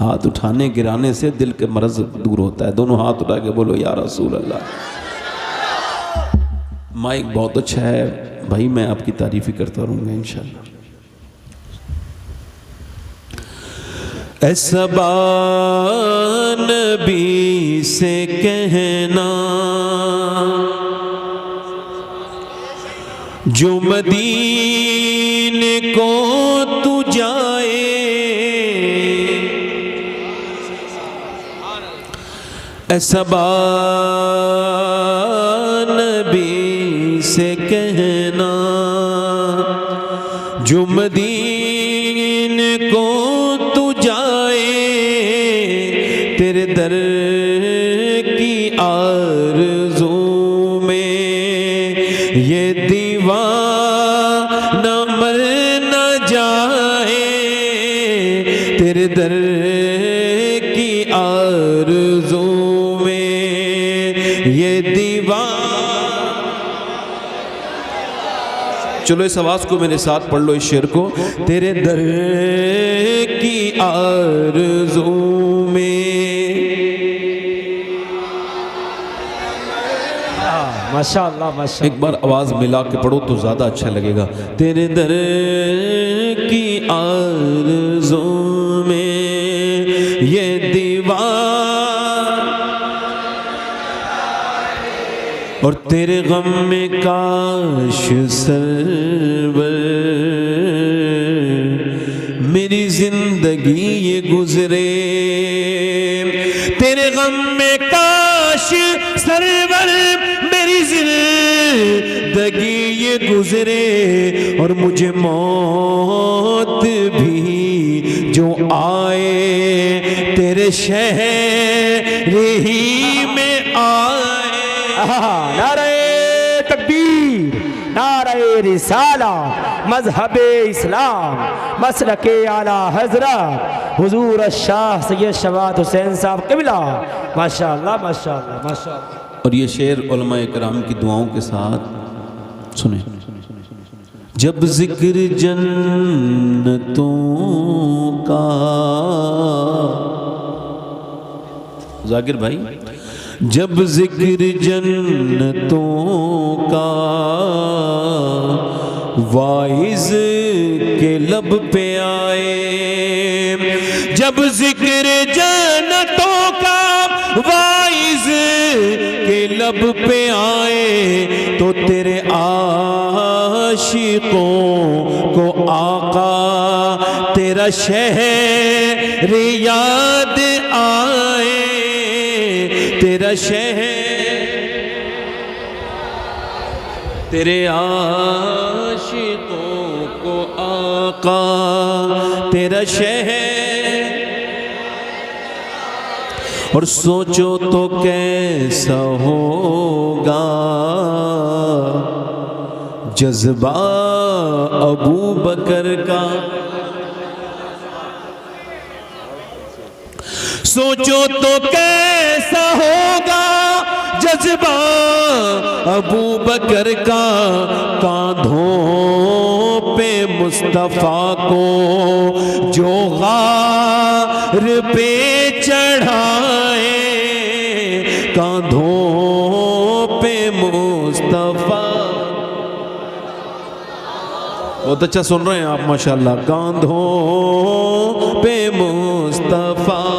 S1: ہاتھ اٹھانے گرانے سے دل کے مرض دور ہوتا ہے. دونوں ہاتھ اٹھا کے بولو یا رسول اللہ. مائک بہت اچھا ہے بھائی, میں آپ کی تعریف ہی کرتا رہوں گا انشاءاللہ. ایسا نبی سے کہنا جو مدینے کو تو جائے, ایسا نبی سے کہنا جو مدینے کو تو جائے, تیرے در کی آرزو میں یہ دیوانہ مر نہ جائے, تیرے در کی آرزو میں یہ دیوانہ. چلو اس آواز کو میرے ساتھ پڑھ لو اس شعر کو. تیرے در کی آرزو میں,
S2: ماشاءاللہ ماشاءاللہ.
S1: ایک بار آواز ملا کے پڑھو تو زیادہ اچھا لگے گا. تیرے در کی آرزو میں یہ دیوار, اور تیرے غم میں کاش سرور میری زندگی یہ گزرے, تیرے غم میں کاش سرور میری زندگی یہ گزرے, اور مجھے موت بھی جو آئے تیرے شہر ہی میں آئے.
S2: نعرہ تکبیر, نعرہ رسالہ, مذہب اسلام, مسلک اعلیٰ حضرت حضور الشاہ سید شواد حسین صاحب قبلہ. ماشاءاللہ ماشاءاللہ ماشاءاللہ.
S1: اور یہ شعر علماء کرام کی دعاؤں کے ساتھ سنیں. جب ذکر جنتوں کا, ذاکر بھائی, جب ذکر جنتوں کا واعظ کے لب پہ آئے, جب ذکر جنتوں کا واعظ کے لب پہ آئے تو تیرے عاشقوں کو آقا تیرا شہر یاد آئے, تیرا شہر, تیرے عاشقوں کو آقا تیرا شہر. اور سوچو تو کیسا ہوگا جذبہ ابو بکر کا, سوچو تو کیسا ہوگا جذبہ ابو بکر کا, کاندھوں پہ مصطفیٰ کو جو غار پہ چڑھائے, کاندھوں پہ مصطفیٰ. بہت اچھا سن رہے ہیں آپ ماشاءاللہ. کاندھوں پہ مصطفیٰ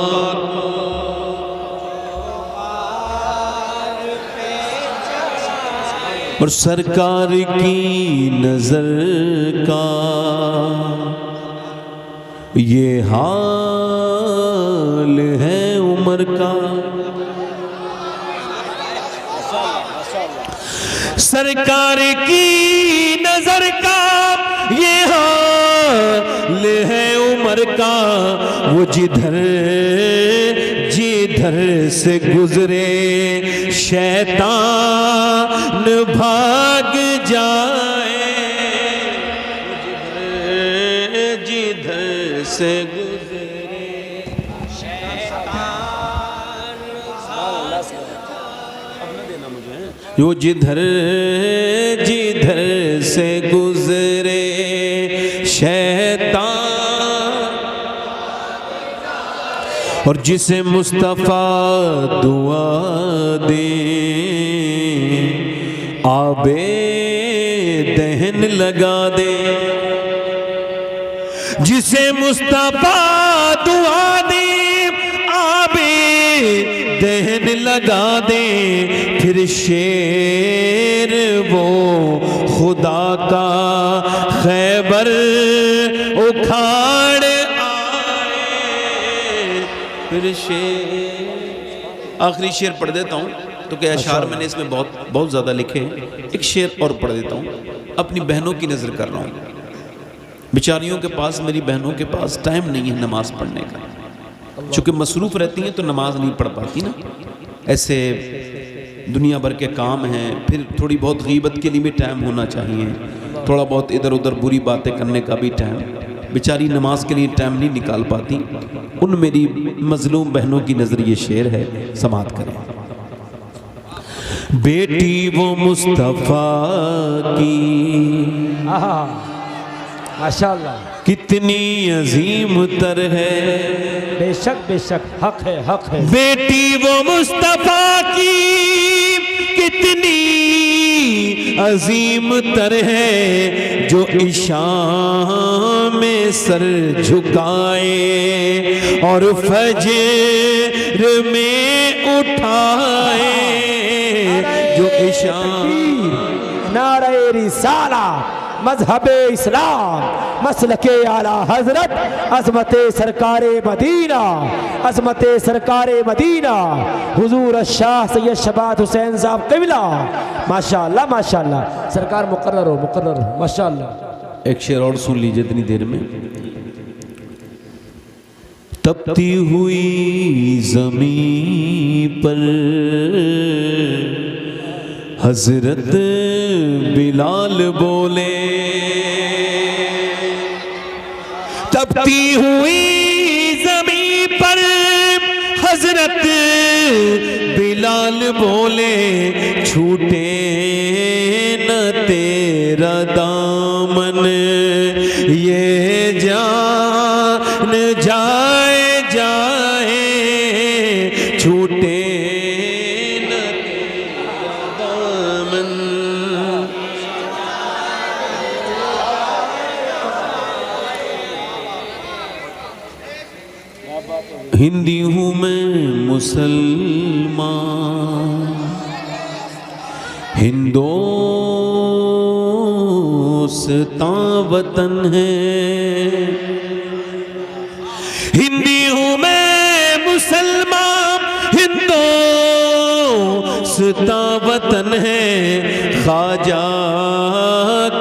S1: اور سرکار کی نظر کا یہ حال ہے عمر کا, سرکار کی نظر کا یہ حال ہے عمر کا, وہ جدھر سے گزرے شیطان بھاگ جائے, جدھر سے گزرے شیطان, وہ جدھر سے گزرے شیطان, اور جسے مصطفیٰ دعا دے آبے دہن لگا دے، جسے مصطفیٰ دعا دے آبے دہن لگا دے، پھر شیر وہ خدا کا خیبر اکھاڑ آئے، پھر شیر۔ آخری شعر پڑھ دیتا ہوں تو کہ اشعار میں نے اس میں بہت زیادہ لکھے ہیں، ایک شعر اور پڑھ دیتا ہوں۔ اپنی بہنوں کی نظر کر رہا ہوں، بیچاریوں کے پاس، میری بہنوں کے پاس ٹائم نہیں ہے نماز پڑھنے کا، چونکہ مصروف رہتی ہیں تو نماز نہیں پڑھ پاتی نا، ایسے دنیا بھر کے کام ہیں، پھر تھوڑی بہت غیبت کے لیے بھی ٹائم ہونا چاہیے، تھوڑا بہت ادھر ادھر بری باتیں کرنے کا بھی ٹائم، بیچاری نماز کے لیے ٹائم نہیں نکال پاتی۔ ان میری مظلوم بہنوں کی نظر یہ شعر ہے، سماعت کریں۔ بیٹی وہ مصطفیٰ کی
S2: ماشاءاللہ
S1: کتنی عظیم تر ہے،
S2: بے شک حق ہے، حق ہے۔
S1: بیٹی وہ مصطفیٰ کی کتنی عظیم تر ہے، جو عشاء میں سر جھکائے اور فجر میں اٹھائے، جو عشاء۔
S2: نعرہ رسالہ، مذہب اسلام، مسلک اعلیٰ حضرت، عظمت سرکار مدینہ، عظمت سرکار مدینہ حضور الشاہ سید شبات حسین صاحب قبلہ۔ ماشاءاللہ ماشاءاللہ، سرکار مقرر ہو، مقرر ہو، ماشاءاللہ۔
S1: ایک شعر اور سن لیجئے اتنی دیر میں۔ تپتی ہوئی زمین پر حضرت بلال بولے، تپتی ہوئی زمین پر حضرت بلال بولے، چھوٹے نہ تیرا دامن یہ جان جائے جائے، چھوٹے نہ تیرا دامن۔ ہندی ہوں میں مسلمان، ہندوستاں وطن ہے، ہندی ہوں میں مسلمان، ہندوستاں وطن ہے، خواجہ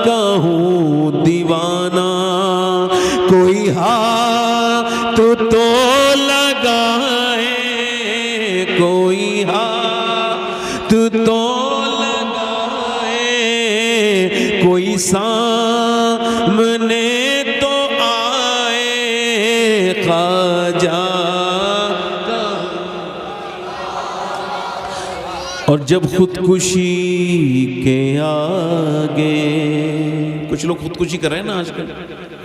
S1: کا ہوں دیوانہ، کوئی ہاتھ تو لگائے، کوئی ہاتھ تو لگائے، کوئی سامنے تو آئے، خواجہ کا۔ اور جب خودکشی کے آگے، کچھ لوگ خودکشی کر رہے ہیں نا آج کل،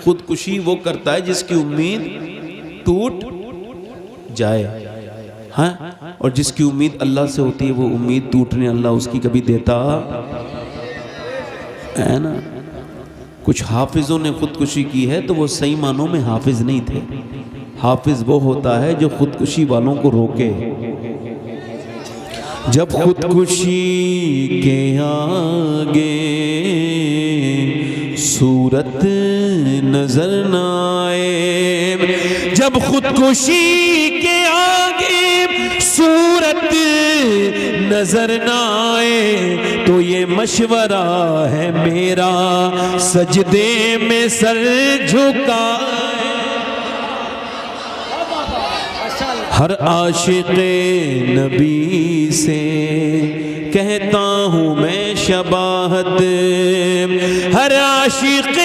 S1: خودکشی وہ کرتا ہے جس کی امید ٹوٹ جائے، ہاں، اور جس کی امید اللہ سے ہوتی ہے وہ امید ٹوٹنے اللہ اس کی کبھی دیتا ہے نا۔ کچھ حافظوں نے خودکشی کی ہے تو وہ صحیح معنوں میں حافظ نہیں تھے، حافظ وہ ہوتا ہے جو خودکشی والوں کو روکے۔ جب خودکشی کے آگے صورت نظر نہ آئے، جب خودکشی کے آگے صورت نظر نہ آئے، تو یہ مشورہ ہے میرا سجدے میں سر جھکائے۔ ہر عاشق نبی سے کہتا ہوں میں شباہت، ہر عاشق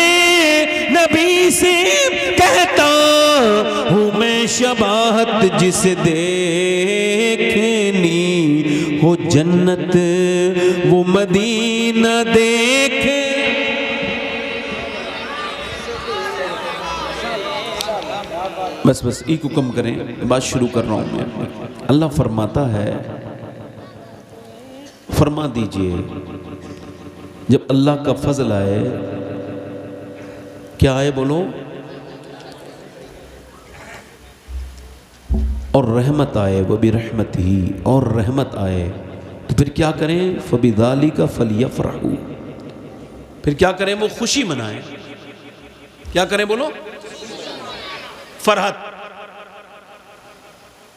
S1: نبی سے کہتا ہوں میں شباہت، جسے دیکھنی ہو جنت وہ مدینہ دیکھے۔ بس ایک حکم کریں، بات شروع کر رہا ہوں میں. اللہ فرماتا ہے، فرما دیجئے جب اللہ کا فضل آئے، کیا آئے بولو، اور رحمت آئے، وہ بھی رحمت ہی، اور رحمت آئے تو پھر کیا کریں؟ فَبِذَالِكَ فَلْيَفْرَحُوا، پھر کیا کریں؟ وہ خوشی منائیں. کیا کریں بولو؟ فرحت.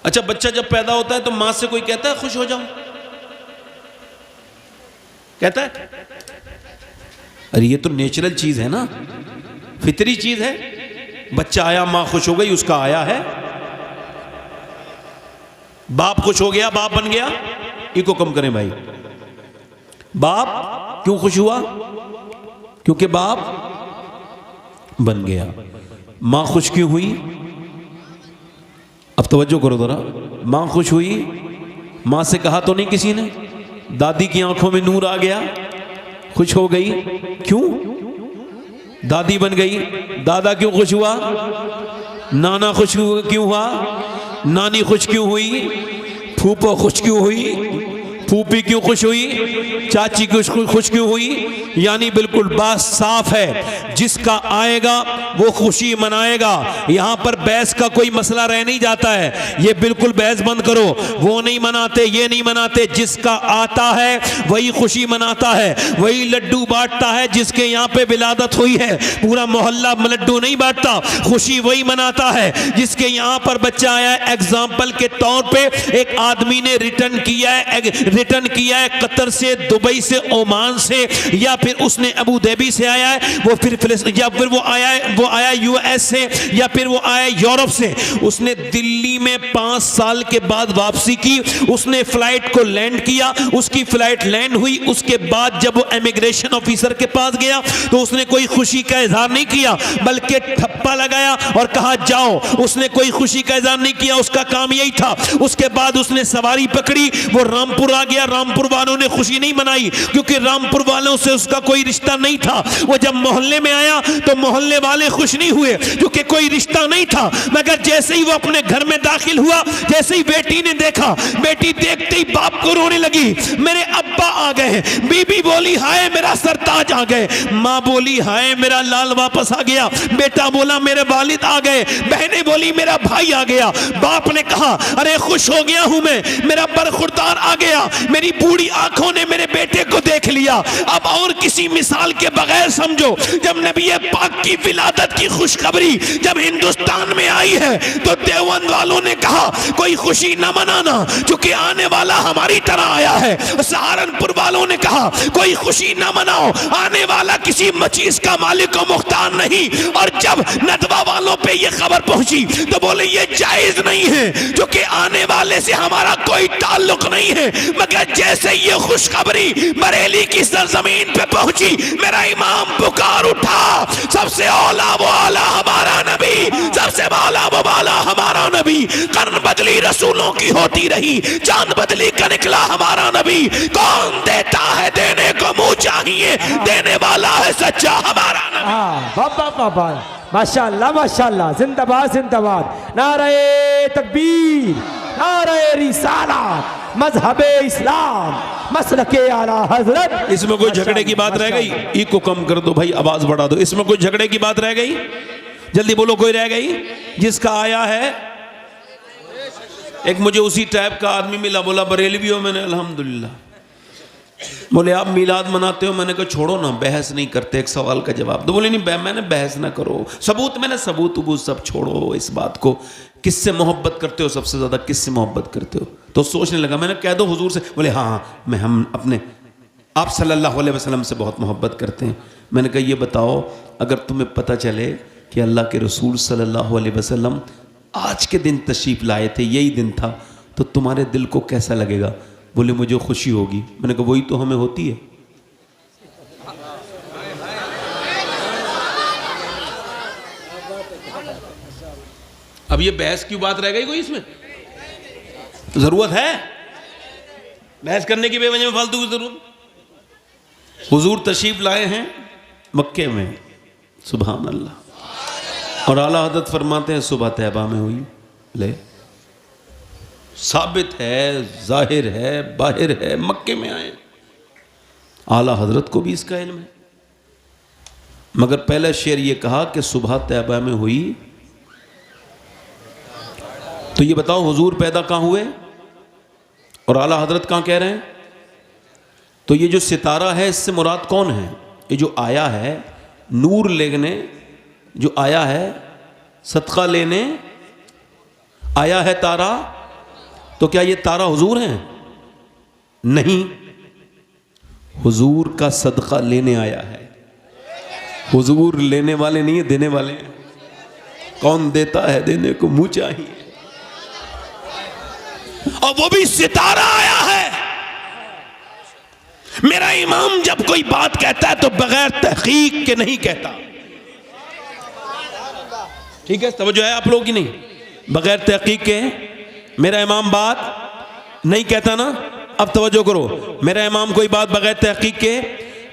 S1: اچھا بچہ جب پیدا ہوتا ہے تو ماں سے کوئی کہتا ہے خوش ہو جاؤ؟ کہتا ہے؟ ارے یہ تو نیچرل چیز ہے نا، فطری چیز ہے. بچہ آیا ماں خوش ہو گئی، اس کا آیا ہے. باپ خوش ہو گیا، باپ بن گیا. ایک کو کم کریں بھائی. باپ کیوں خوش ہوا؟ کیونکہ باپ بن گیا. ماں خوش کیوں ہوئی؟ اب توجہ کرو ذرا. ماں خوش ہوئی، ماں سے کہا تو نہیں کسی نے؟ دادی کی آنکھوں میں نور آ گیا، خوش ہو گئی. کیوں؟ دادی بن گئی. دادا کیوں خوش ہوا؟ نانا خوش کیوں ہوا؟ نانی خوش کیوں ہوئی؟ پھوپھو خوش کیوں ہوئی؟ پھوپھی کیوں خوش ہوئی؟ چاچی خوش کیوں ہوئی؟ یعنی بالکل بات صاف ہے، جس کا آئے گا وہ خوشی منائے گا. یہاں پر بحث کا کوئی مسئلہ رہ نہیں جاتا ہے. یہ بالکل بحث بند کرو. وہ نہیں مناتے، یہ نہیں مناتے. جس کا آتا ہے وہی خوشی مناتا ہے، وہی لڈو بانٹتا ہے. جس کے یہاں پہ ولادت ہوئی ہے پورا محلہ لڈو نہیں بانٹتا، خوشی وہی مناتا ہے. جس کے یہاں پر بچہ آیا ہے، ایگزامپل کے طور پہ ایک آدمی نے ریٹرن کیا ہے قطر سے، دبئی سے، عمان سے، یا پھر اس نے ابو دھابی سے آیا ہے، وہ پھر یا پھر وہ آیا یو ایس سے، یا پھر وہ آیا یورپ سے. اس نے دلی میں 5 سال کے بعد واپسی کی. اس نے فلائٹ کو لینڈ کیا، اس کی فلائٹ لینڈ ہوئی. اس کے بعد جب وہ امیگریشن آفیسر کے پاس گیا تو اس نے کوئی خوشی کا اظہار نہیں کیا، بلکہ ٹھپا لگایا اور کہا جاؤ. اس نے کوئی خوشی کا اظہار نہیں کیا، اس کا کام یہی تھا. اس کے بعد اس نے سواری پکڑی، وہ رامپور آ گیا. رامپور والوں نے خوشی نہیں منائی کیونکہ رامپور والوں سے اس کا کوئی رشتہ نہیں تھا. وہ جب محلے میں آیا تو محلے والے خوش نہیں ہوئے کیونکہ کوئی رشتہ نہیں تھا. مگر جیسے ہی وہ اپنے گھر میں داخل ہوا، جیسے ہی بیٹی نے دیکھا، بیٹی دیکھتے ہی باپ کو رونے لگی، میرے ابا آ گئے. بی بی بولی ہائے میرا سرتاج آ گئے. ماں بولی ہائے میرا لال واپس آ گیا. بیٹا بولا میرے والد آ گئے. بہنیں بولی میرا بھائی آ گیا. باپ نے کہا ارے خوش ہو گیا ہوں میں، میرا برخوردار آ گیا. میری بوڑھی آنکھوں نے میرے بیٹے کو دیکھ لیا. اب اور کسی مثال کے بغیر سمجھو، جب نبی پاک کی ولادت کی خوشخبری جب ہندوستان میں آئی ہے تو دیوبند والوں نے کہا کوئی خوشی نہ منانا چونکہ آنے والا ہماری طرح آیا ہے. سہارنپور والوں نے کہا کوئی خوشی نہ مناؤ، آنے والا کسی مچیز کا مالک و مختار نہیں. اور جب ندوہ والوں پہ یہ خبر پہنچی تو بولے یہ جائز نہیں ہے کیونکہ آنے والے سے ہمارا کوئی تعلق نہیں ہے. مگر جیسے یہ خوشخبری بریلی کی سرزمین پہ پہنچی، میرا امام پکار اٹھا سب سے اولا وہ اولا ہمارا نبی، سب سے بالا وہ بالا ہمارا نبی. قرن بدلی رسولوں کی ہوتی رہی، چاند بدلی کا نکلا ہمارا نبی. کون دیتا ہے دینے کو منہ چاہیے، دینے والا ہے سچا ہمارا نبی.
S2: بابا بابا ماشاءاللہ ماشاءاللہ، زندہ باد زندہ باد. نعرہ تکبیر، نعرہ رسالت، مذہب اسلام، مسلک اعلی حضرت.
S1: اس میں کوئی جھگڑے کی بات رہ گئی؟ ایک کو کم کر دو بھائی، آواز بڑھا دو. اس میں کوئی جھگڑے کی بات رہ گئی؟ جلدی بولو کوئی رہ گئی؟ جس کا آیا ہے. ایک مجھے اسی ٹائپ کا آدمی ملا، بولا بریلوی ہو؟ میں نے الحمدللہ. بولے آپ میلاد مناتے ہو؟ میں نے کہا چھوڑو نا، بحث نہیں کرتے، ایک سوال کا جواب دو. بولے نہیں میں نے بحث نہ کرو، ثبوت، میں نے ثبوت سب چھوڑو اس بات کو. کس سے محبت کرتے ہو سب سے زیادہ؟ کس سے محبت کرتے ہو؟ تو سوچنے لگا. میں نے کہہ دو حضور سے. بولے ہاں ہم اپنے آپ صلی اللہ علیہ وسلم سے بہت محبت کرتے ہیں. میں نے کہا یہ بتاؤ اگر تمہیں پتہ چلے کہ اللہ کے رسول صلی اللہ علیہ وسلم آج کے دن تشریف لائے تھے، یہی دن تھا، تو تمہارے دل کو کیسا لگے گا؟ بولے مجھے خوشی ہوگی. میں نے کہا وہی تو ہمیں ہوتی ہے. اب یہ بحث کی بات رہ گئی کوئی؟ اس میں ضرورت ہے بحث کرنے کی؟ بے وجہ میں فالتو کی ضرورت؟ حضور تشریف لائے ہیں مکے میں، سبحان اللہ. اور اعلیٰ حضرت فرماتے ہیں صبح طیبہ میں ہوئی. لے ثابت ہے، ظاہر ہے، باہر ہے، مکے میں آئے. اعلیٰ حضرت کو بھی اس کا علم ہے، مگر پہلا شعر یہ کہا کہ صبح طیبہ میں ہوئی. تو یہ بتاؤ حضور پیدا کہاں ہوئے اور اعلیٰ حضرت کہاں کہہ رہے ہیں؟ تو یہ جو ستارہ ہے اس سے مراد کون ہے؟ یہ جو آیا ہے نور لینے، جو آیا ہے صدقہ لینے آیا ہے تارا، تو کیا یہ تارا حضور ہیں؟ نہیں، حضور کا صدقہ لینے آیا ہے. حضور لینے والے نہیں ہیں، دینے والے ہیں. کون دیتا ہے دینے کو منہ چاہیے، اور وہ بھی ستارہ آیا ہے. میرا امام جب کوئی بات کہتا ہے تو بغیر تحقیق کے نہیں کہتا. ٹھیک ہے، توجہ ہے آپ لوگوں کی نہیں؟ بغیر تحقیق کے میرا امام بات نہیں کہتا نا. اب توجہ کرو، میرا امام کوئی بات بغیر تحقیق کے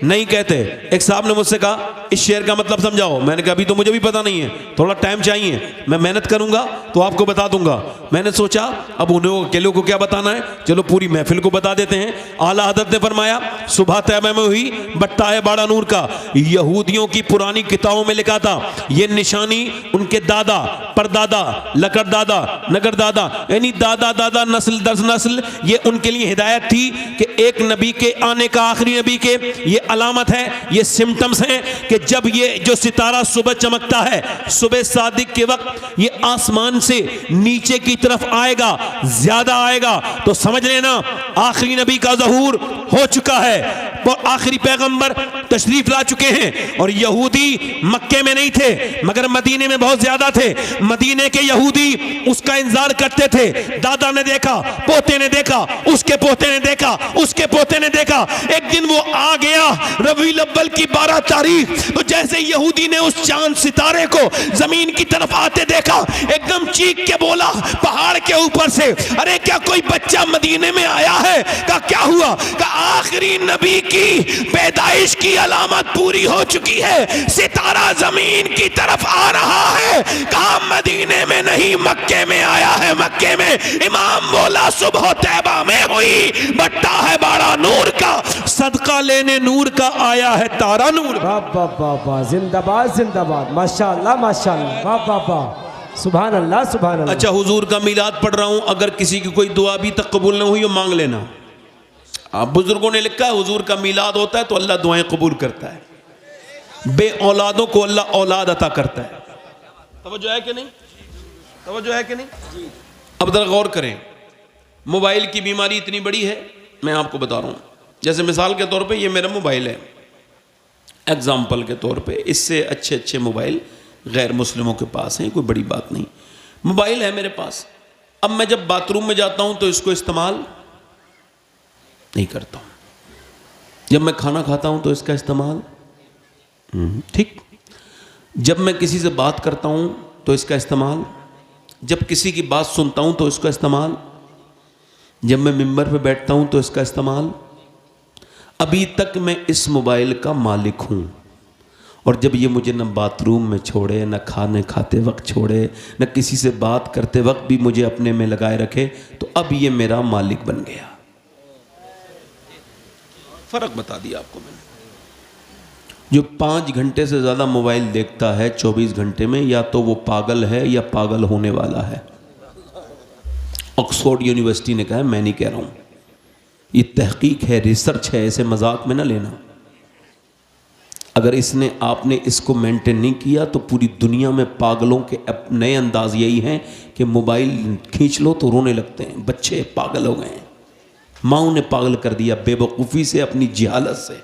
S1: نہیں کہتے. ایک صاحب نے مجھ سے کہا اس شعر کا مطلب سمجھاؤ. میں نے کہا ابھی تو مجھے بھی پتہ نہیں ہے، تھوڑا ٹائم چاہیے، میں محنت کروں گا تو آپ کو بتا دوں گا. میں نے سوچا اب انہیں اکیلوں کو کیا بتانا ہے، چلو پوری محفل کو بتا دیتے ہیں. اعلیٰ حضرت نے فرمایا صبح طیبہ میں ہوئی بٹا ہے باڑا نور کا. یہودیوں کی پرانی کتابوں میں لکھا تھا یہ نشانی ان کے دادا پردادا لکڑ دادا نگر دادا، یعنی دادا دادا نسل در نسل، یہ ان کے لیے ہدایت تھی کہ ایک نبی کے آنے کا، آخری نبی کے، یہ علامت ہے، یہ سمٹمز ہیں کہ جب یہ جو ستارہ صبح چمکتا ہے صبح صادق کے وقت، یہ آسمان سے نیچے کی طرف آئے گا، زیادہ آئے گا، تو سمجھ لینا آخری نبی کا ظہور ہو چکا ہے. وہ آخری پیغمبر تشریف لا چکے ہیں. اور یہودی مکے میں نہیں تھے مگر مدینے میں بہت زیادہ تھے. مدینے کے یہودی اس کا انتظار کرتے تھے. دادا نے دیکھا، پوتے نے دیکھا، اس کے پوتے نے دیکھا، اس کے پوتے نے دیکھا. ایک دن وہ آ گیا ربیع الاول کی 12 تاریخ، تو جیسے یہودی نے اس چاند ستارے کو زمین کی طرف آتے دیکھا، ایک دم چیخ کے بولا پہاڑ کے اوپر سے، ارے کیا کوئی بچہ مدینے میں آیا ہے؟ کہا کیا ہوا؟ کہا آخری نبی کی پیدائش کی علامت پوری ہو چکی ہے، ستارہ زمین کی طرف آ رہا ہے. کہا مدینے میں نہیں مکے میں آیا ہے. مکے میں امام بولا صبح طیبہ میں ہوئی بٹا ہے باڑا نور کا، صدقہ لینے نور کا آیا ہے تارا نور.
S2: بابا بابا زندہ باد زندہ باد، ماشاءاللہ ماشاءاللہ، بابا بابا سبحان اللہ سبحان اللہ.
S1: اچھا حضور کا میلاد پڑھ رہا ہوں، اگر کسی کی کوئی دعا ابھی تک قبول نہ ہوئی مانگ لینا. آپ بزرگوں نے لکھا ہے حضور کا میلاد ہوتا ہے تو اللہ دعائیں قبول کرتا ہے، بے اولادوں کو اللہ اولاد عطا کرتا ہے. توجہ ہے کہ نہیں؟ توجہ ہے کہ نہیں؟ اب ذرا غور کریں، موبائل کی بیماری اتنی بڑی ہے، میں آپ کو بتا رہا ہوں. جیسے مثال کے طور پہ یہ میرا موبائل ہے، ایگزامپل کے طور پہ اس سے اچھے اچھے موبائل غیر مسلموں کے پاس ہیں، کوئی بڑی بات نہیں. موبائل ہے میرے پاس، اب میں جب باتھ روم میں جاتا ہوں تو اس کو استعمال نہیں کرتا ہوں. جب میں کھانا کھاتا ہوں تو اس کا استعمال ٹھیک. جب میں کسی سے بات کرتا ہوں تو اس کا استعمال، جب کسی کی بات سنتا ہوں تو اس کا استعمال، جب میں ممبر پہ بیٹھتا ہوں تو اس کا استعمال. ابھی تک میں اس موبائل کا مالک ہوں، اور جب یہ مجھے نہ باتھ روم میں چھوڑے، نہ کھانے کھاتے وقت چھوڑے، نہ کسی سے بات کرتے وقت بھی مجھے اپنے میں لگائے رکھے، تو اب یہ میرا مالک بن گیا. فرق بتا دیا آپ کو میں نے. جو 5 گھنٹے سے زیادہ موبائل دیکھتا ہے 24 گھنٹے میں، یا تو وہ پاگل ہے یا پاگل ہونے والا ہے. آکسفورڈ یونیورسٹی نے کہا ہے، میں نہیں کہہ رہا ہوں، یہ تحقیق ہے، ریسرچ ہے، ایسے مذاق میں نہ لینا. اگر آپ نے اس کو مینٹین نہیں کیا تو پوری دنیا میں پاگلوں کے نئے انداز یہی ہیں کہ موبائل کھینچ لو تو رونے لگتے ہیں. بچے پاگل ہو گئے ہیں، ماں نے پاگل کر دیا بے وقوفی سے، اپنی جہالت سے.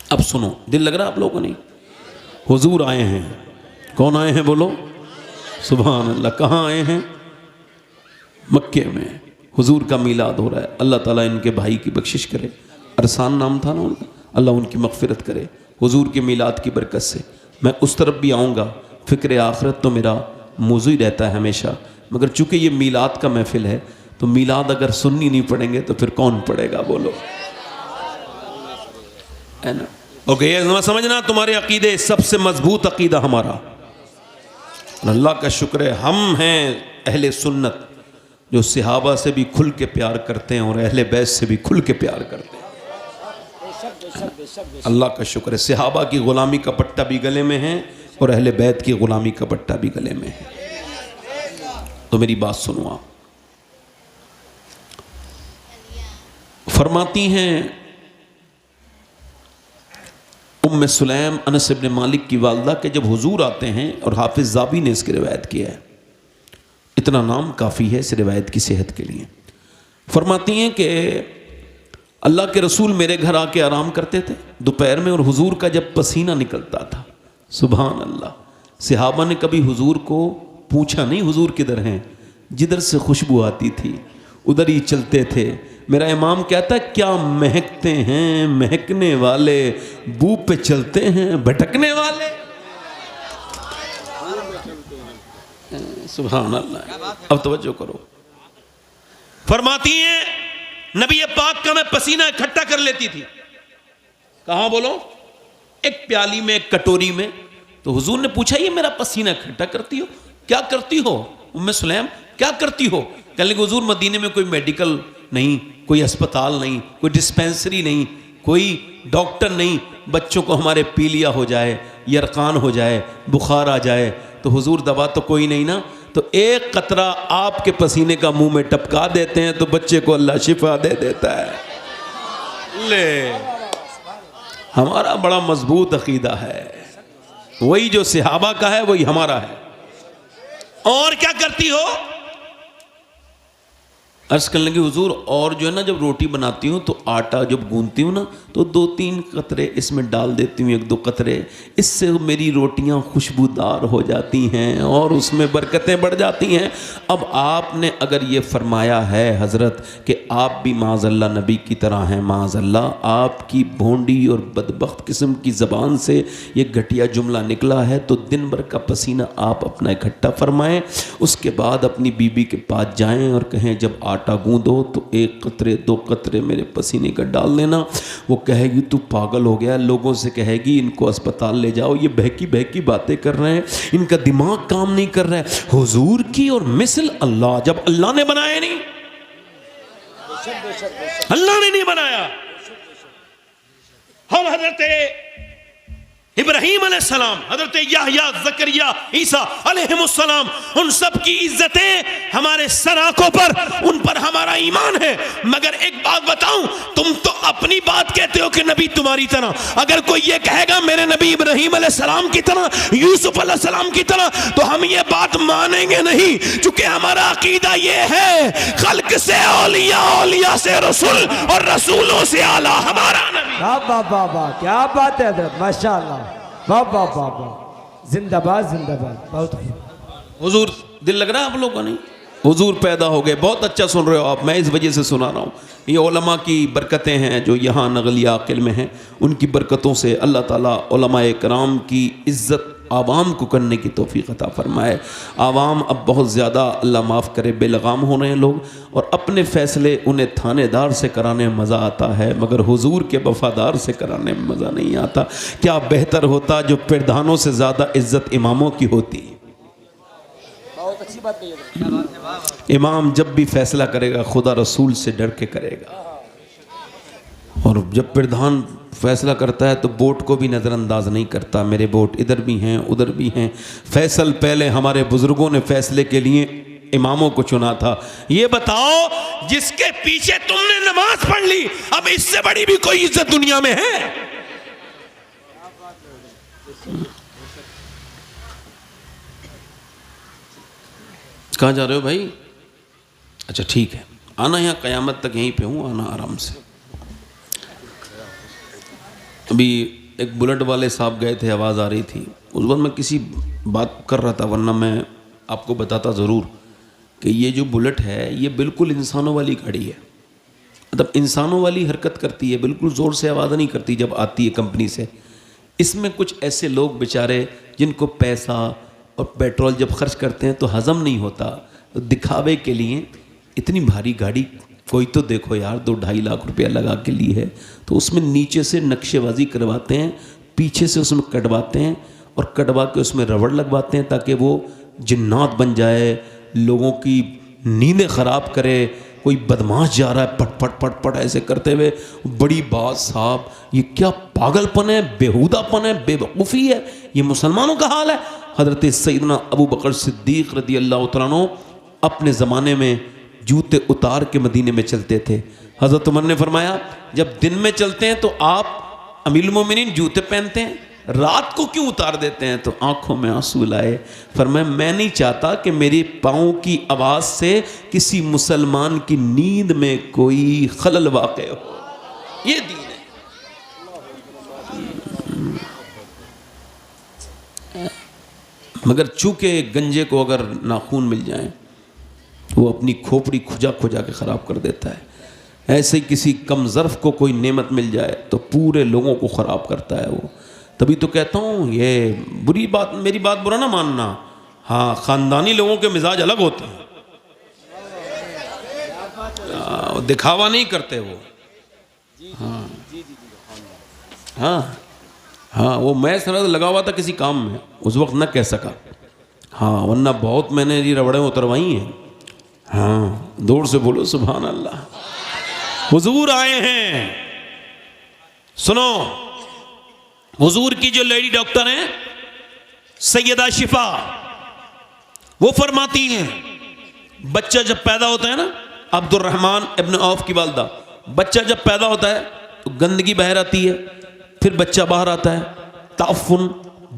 S1: اب سنو، دل لگ رہا آپ لوگوں کو نہیں؟ حضور آئے ہیں. کون آئے ہیں بولو؟ سبحان اللہ. کہاں آئے ہیں؟ مکے میں. حضور کا میلاد ہو رہا ہے. اللہ تعالیٰ ان کے بھائی کی بخشش کرے. ارسان نام تھا نا ان کا، اللہ ان کی مغفرت کرے. حضور کے میلاد کی برکت سے میں اس طرف بھی آؤں گا. فکر آخرت تو میرا موضوع ہی رہتا ہے ہمیشہ، مگر چونکہ یہ میلاد کا محفل ہے تو میلاد اگر سننی نہیں پڑیں گے تو پھر کون پڑھے گا؟ بولو، ہے نا؟ اوکے، یہ سمجھنا تمہارے عقیدے سب سے مضبوط عقیدہ ہمارا، اللہ کا شکر ہے ہم ہیں اہل سنت جو صحابہ سے بھی کھل کے پیار کرتے ہیں اور اہل بیت سے بھی کھل کے پیار کرتے ہیں۔ اللہ کا شکر ہے صحابہ کی غلامی کا پٹہ بھی گلے میں ہے اور اہل بیت کی غلامی کا پٹہ بھی گلے میں ہے۔ تو میری بات سنو، آپ فرماتی ہیں ام سلیم انس بن مالک کی والدہ کہ جب حضور آتے ہیں، اور حافظ ذابی نے اس کی روایت کیا ہے، اتنا نام کافی ہے اس روایت کی صحت کے لیے، فرماتی ہیں کہ اللہ کے رسول میرے گھر آ کے آرام کرتے تھے دوپہر میں، اور حضور کا جب پسینہ نکلتا تھا، سبحان اللہ، صحابہ نے کبھی حضور کو پوچھا نہیں حضور کدھر ہیں، جدھر سے خوشبو آتی تھی ادھر ہی چلتے تھے۔ میرا امام کہتا ہے کیا مہکتے ہیں مہکنے والے، بو پہ چلتے ہیں بھٹکنے والے، سبحان اللہ۔ اب توجہ کرو، فرماتی ہیں نبی پاک کا میں پسینہ اکٹھا کر لیتی تھی، کہاں بولو، ایک پیالی میں ایک کٹوری میں۔ تو حضور نے پوچھا یہ میرا پسینہ اکٹھا کرتی ہو، کیا کرتی ہو ام سلیم، کیا کرتی ہو؟ کہنے لگے حضور مدینے میں کوئی میڈیکل نہیں، کوئی اسپتال نہیں، کوئی ڈسپینسری نہیں، کوئی ڈاکٹر نہیں، بچوں کو ہمارے پیلیا ہو جائے، یرقان ہو جائے، بخار آ جائے تو حضور دوا تو کوئی نہیں نا، تو ایک قطرہ آپ کے پسینے کا منہ میں ٹپکا دیتے ہیں تو بچے کو اللہ شفا دے دیتا ہے۔ لے، ہمارا بڑا مضبوط عقیدہ ہے، وہی جو صحابہ کا ہے وہی ہمارا ہے۔ اور کیا کرتی ہو؟ عرض کرنے لگے حضور اور جو ہے نا جب روٹی بناتی ہوں تو آٹا جب گوندتی ہوں نا تو 2-3 قطرے اس میں ڈال دیتی ہوں، 1-2 قطرے، اس سے میری روٹیاں خوشبودار ہو جاتی ہیں اور اس میں برکتیں بڑھ جاتی ہیں۔ اب آپ نے اگر یہ فرمایا ہے حضرت کہ آپ بھی معاذ اللہ نبی کی طرح ہیں، معاذ اللہ آپ کی بھونڈی اور بدبخت قسم کی زبان سے یہ گھٹیا جملہ نکلا ہے، تو دن بھر کا پسینہ آپ اپنا اکٹھا فرمائیں، اس کے بعد اپنی بیوی کے پاس جائیں اور کہیں جب آٹا گوندو تو 1 قطرے 2 قطرے میرے پسینے کا ڈال لینا۔ وہ کہے گی تو پاگل ہو گیا، لوگوں سے کہے گی ان کو اسپتال لے جاؤ، یہ بہکی بہکی باتیں کر رہے ہیں، ان کا دماغ کام نہیں کر رہا ہے۔ حضور کی اور مثل اللہ جب اللہ نے بنایا نہیں، اللہ نے نہیں بنایا، ہم حضرت ابراہیم علیہ السلام، حضرت یحییٰ، زکریا، عیسیٰ علیہ السلام، ان سب کی عزتیں ہمارے سر آنکھوں پر، ان پر ہمارا ایمان ہے۔ مگر ایک بات بتاؤں، تم تو اپنی بات کہتے ہو کہ نبی تمہاری طرح، اگر کوئی یہ کہے گا میرے نبی ابراہیم علیہ السلام کی طرح، یوسف علیہ السلام کی طرح، تو ہم یہ بات مانیں گے نہیں، چونکہ ہمارا عقیدہ یہ ہے خلق سے اولیاء، اولیاء سے رسول، اور رسولوں سے اعلیٰ ہمارا نبی۔
S2: واہ واہ واہ، کیا بات ہے حضرت، ماشاءاللہ، واہ واہ واہ واہ، زندہ باد زندہ باد، بہت خوب۔
S1: حضور دل لگ رہا ہے آپ لوگوں کا؟ نہیں، حضور پیدا ہو گئے، بہت اچھا سن رہے ہو آپ، میں اس وجہ سے سنا رہا ہوں، یہ علماء کی برکتیں ہیں جو یہاں نغلی عاقل میں ہیں، ان کی برکتوں سے اللہ تعالیٰ علماء کرام کی عزت عوام کو کرنے کی توفیق عطا فرمائے۔ عوام اب بہت زیادہ اللہ معاف کرے بے لگام ہو رہے ہیں لوگ، اور اپنے فیصلے انہیں تھانے دار سے کرانے میں مزہ آتا ہے مگر حضور کے وفادار سے کرانے میں مزہ نہیں آتا۔ کیا بہتر ہوتا جو پردھانوں سے زیادہ عزت اماموں کی ہوتی۔ امام جب بھی فیصلہ کرے گا خدا رسول سے ڈر کے کرے گا، اور جب پردھان فیصلہ کرتا ہے تو ووٹ کو بھی نظر انداز نہیں کرتا، میرے ووٹ ادھر بھی ہیں ادھر بھی ہیں۔ فیصل پہلے ہمارے بزرگوں نے فیصلے کے لیے اماموں کو چنا تھا۔ یہ بتاؤ جس کے پیچھے تم نے نماز پڑھ لی، اب اس سے بڑی بھی کوئی عزت دنیا میں ہے؟ کہاں جا رہے ہو بھائی؟ اچھا ٹھیک ہے، آنا یہاں قیامت تک یہیں پہ ہوں، آنا آرام سے۔ ابھی ایک بلٹ والے صاحب گئے تھے، آواز آ رہی تھی، اس وقت میں کسی بات کر رہا تھا، ورنہ میں آپ کو بتاتا ضرور کہ یہ جو بلٹ ہے یہ بالکل انسانوں والی گاڑی ہے، مطلب انسانوں والی حرکت کرتی ہے، بالکل زور سے آواز نہیں کرتی جب آتی ہے کمپنی سے۔ اس میں کچھ ایسے لوگ بیچارے جن کو پیسہ اور پیٹرول جب خرچ کرتے ہیں تو ہضم نہیں ہوتا، تو دکھاوے کے لیے اتنی بھاری گاڑی کوئی تو دیکھو یار 2-2.5 لاکھ روپیہ لگا کے لی ہے, تو اس میں نیچے سے نقشے بازی کرواتے ہیں, پیچھے سے اس میں کٹواتے ہیں اور کٹوا کے اس میں ربڑ لگواتے ہیں تاکہ وہ جنات بن جائے, لوگوں کی نیندیں خراب کرے. کوئی بدماش جا رہا ہے پٹ پٹ پٹ پٹ ایسے کرتے ہوئے, بڑی بات صاحب, یہ کیا پاگل پن ہے, بیہودہ پن ہے, بے وقوفی ہے, یہ مسلمانوں کا حال ہے. حضرت سیدنا ابو بکر صدیق رضی اللہ تعالیٰ عنہ اپنے زمانے میں جوتے اتار کے مدینے میں چلتے تھے. حضرت عمر نے فرمایا جب دن میں چلتے ہیں تو آپ امیر المومنین جوتے پہنتے ہیں, رات کو کیوں اتار دیتے ہیں؟ تو آنکھوں میں آنسو لائے, فرمایا میں نہیں چاہتا کہ میرے پاؤں کی آواز سے کسی مسلمان کی نیند میں کوئی خلل واقع ہو. یہ دین ہے. مگر چونکہ گنجے کو اگر ناخون مل جائیں وہ اپنی کھوپڑی کھجا کھجا کے خراب کر دیتا ہے. ایسے ہی کسی کم ظرف کو کوئی نعمت مل جائے تو پورے لوگوں کو خراب کرتا ہے وہ. تبھی تو کہتا ہوں یہ بری بات, میری بات برا نہ ماننا, ہاں خاندانی لوگوں کے مزاج الگ ہوتے ہیں, دکھاوا نہیں کرتے وہ. ہاں ہاں ہاں وہ میں سرحد لگا ہوا تھا کسی کام میں, اس وقت نہ کہہ سکا, ہاں ورنہ بہت میں نے یہ ربڑیں اتروائی ہیں. ہاں دور سے بولو سبحان اللہ. حضور آئے ہیں, سنو, حضور کی جو لیڈی ڈاکٹر ہیں سیدہ شفا, وہ فرماتی ہیں بچہ جب پیدا ہوتا ہے نا, عبد الرحمن ابن عوف کی والدہ, بچہ جب پیدا ہوتا ہے تو گندگی باہر آتی ہے, پھر بچہ باہر آتا ہے, تعفن,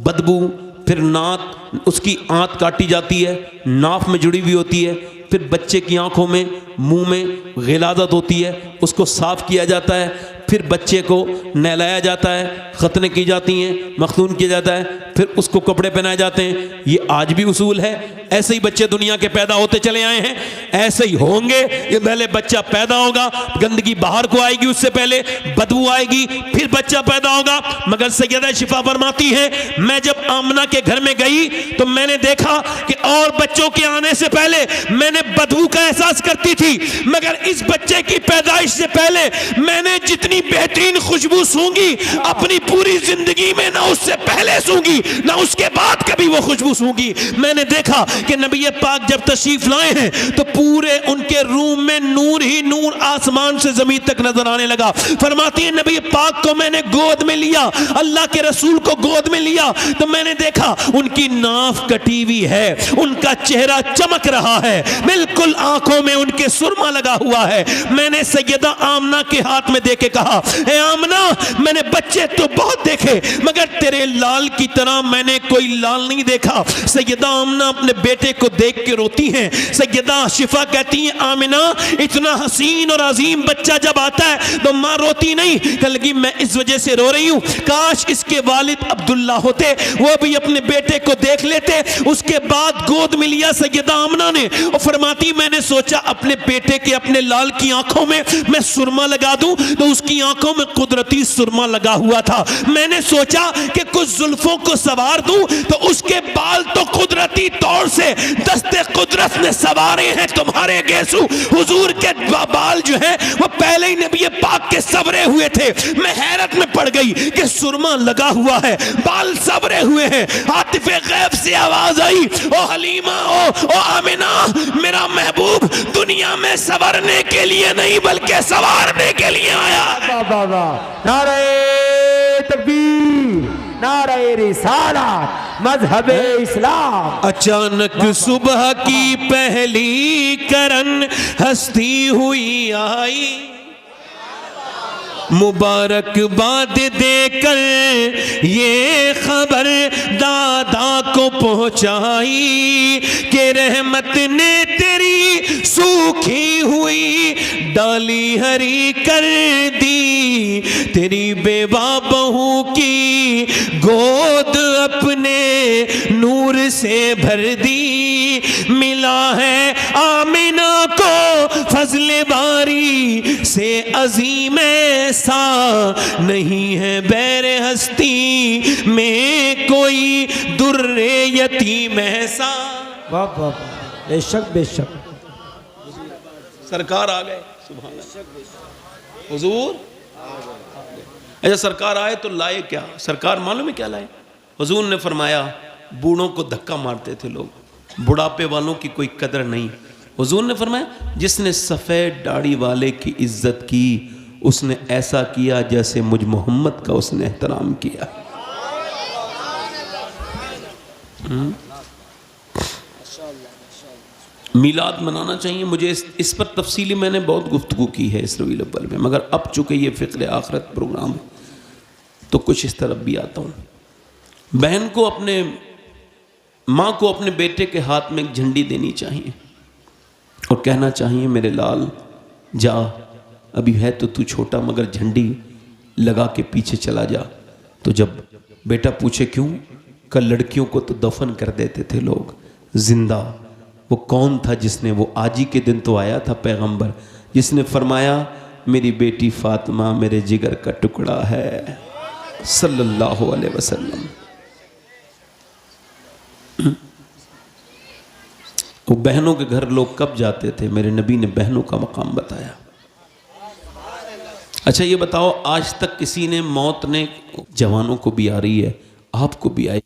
S1: بدبو, پھر نات, اس کی آنت کاٹی جاتی ہے, ناف میں جڑی ہوئی ہوتی ہے, پھر بچے کی آنکھوں میں منہ میں غلاظت ہوتی ہے, اس کو صاف کیا جاتا ہے, پھر بچے کو نہلایا جاتا ہے, ختنیں کی جاتی ہیں, مختون کیا جاتا ہے, پھر اس کو کپڑے پہنائے جاتے ہیں. یہ آج بھی اصول ہے. ایسے ہی بچے دنیا کے پیدا ہوتے چلے آئے ہیں, ایسے ہی ہوں گے. یہ پہلے بچہ پیدا ہوگا, گندگی باہر کو آئے گی, اس سے پہلے بدبو آئے گی, پھر بچہ پیدا ہوگا. مگر سیدہ شفا فرماتی ہے میں جب آمنہ کے گھر میں گئی تو میں نے دیکھا کہ اور بچوں کے آنے سے پہلے میں نے بدبو کا احساس کرتی تھی, مگر اس بچے کی پیدائش سے پہلے میں نے جتنی بہترین خوشبو سونگی اپنی پوری زندگی میں نہ اس سے پہلے سونگی نہ اس کے بعد کبھی وہ خوشبو سونگی. میں نے دیکھا کہ نبی پاک جب تشریف لائے ہیں تو پورے ان کے روم میں نور ہی نور آسمان سے زمین تک نظر آنے لگا. فرماتی ہے نبی پاک کو میں نے گود میں لیا, اللہ کے رسول کو گود میں لیا تو میں نے دیکھا ان کی ناف کٹی ہوئی ہے, ان کا چہرہ چمک رہا ہے, بالکل آنکھوں میں ان کے سرما لگا ہوا ہے. میں نے سیدہ آمنہ کے ہاتھ میں دے کے کہا اے آمنہ میں نے بچے تو بہت دیکھے مگر تیرے لال کی طرح میں نے کوئی لال نہیں دیکھا. سیدہ آمنہ اپنے بیٹے کو دیکھ کے روتی ہیں. سیدہ شفا کہتی ہیں آمنہ اتنا حسین اور عظیم بچہ جب آتا ہے تو ماں روتی نہیں. کہنے لگی میں اس وجہ سے رو رہی ہوں کاش اس کے والد عبداللہ ہوتے, وہ بھی اپنے بیٹے کو دیکھ لیتے. اس کے بعد گود میں لیا سیدہ آمنہ نے اور فرماتی میں نے سوچا اپنے بیٹے کے اپنے لال کی آنکھوں میں میں سرما لگا دوں تو اس کی آنکھوں میں قدرتی سرما لگا ہوا تھا. میں نے سوچا کہ کچھ زلفوں کو سوار دوں تو اس کے بال تو قدرتی طور سے دست قدرت نے سوارے ہیں تمہارے گیسو. حضور کے بال جو ہیں وہ پہلے ہی نبی پاک کے سورے ہوئے تھے. میں حیرت میں پڑ گئی کہ سرما لگا ہوا ہے, بال سورے ہوئے ہیں. عاطف غیب سے آواز آئی او حلیمہ او آمنہ میرا محبوب دنیا میں سورنے کے لیے نہیں بلکہ سوارنے کے لیے آیا.
S2: نعرہ تکبیر, نعرہ رسالت, مذہب اسلام.
S1: اچانک صبح کی پہلی کرن ہستی ہوئی آئی, مبارک باد دے کر یہ خبر دادا کو پہنچائی کہ رحمت نے تیری سوکھی ہوئی ڈالی ہری کر دی, تیری بیوہ بہو کی گود اپنے نور سے بھر دی. ملا ہے آمنہ کو فضل باری سے عظیم ایسا نہیں ہے بیر ہستی میں کوئی در یتیم ایسا.
S2: بے شک بے شک
S1: سرکار آ گئے. سبحان اللہ. حضور ایسا سرکار آئے تو لائے کیا؟ سرکار معلوم ہے کیا لائے؟ حضور نے فرمایا بوڑھوں کو دھکا مارتے تھے لوگ, بڑھاپے والوں کی کوئی قدر نہیں. حضور نے فرمایا جس نے سفید داڑھی والے کی عزت کی اس نے ایسا کیا جیسے مجھ محمد کا اس نے احترام کیا. میلاد منانا چاہیے. مجھے اس پر تفصیلی میں نے بہت گفتگو کی ہے اس ربیع الاول میں, مگر اب چونکہ یہ فکر آخرت پروگرام ہے تو کچھ اس طرف بھی آتا ہوں. بہن کو اپنے ماں کو اپنے بیٹے کے ہاتھ میں ایک جھنڈی دینی چاہیے اور کہنا چاہیے میرے لال جا, ابھی ہے تو چھوٹا مگر جھنڈی لگا کے پیچھے چلا جا. تو جب بیٹا پوچھے کیوں, کل لڑکیوں کو تو دفن کر دیتے تھے لوگ, زندہ وہ کون تھا جس نے, وہ آج ہی کے دن تو آیا تھا پیغمبر جس نے فرمایا میری بیٹی فاطمہ میرے جگر کا ٹکڑا ہے صلی اللہ علیہ وسلم. وہ بہنوں کے گھر لوگ کب جاتے تھے؟ میرے نبی نے بہنوں کا مقام بتایا. اچھا یہ بتاؤ آج تک کسی نے موت نے, جوانوں کو بھی آ رہی ہے آپ کو بھی آئی,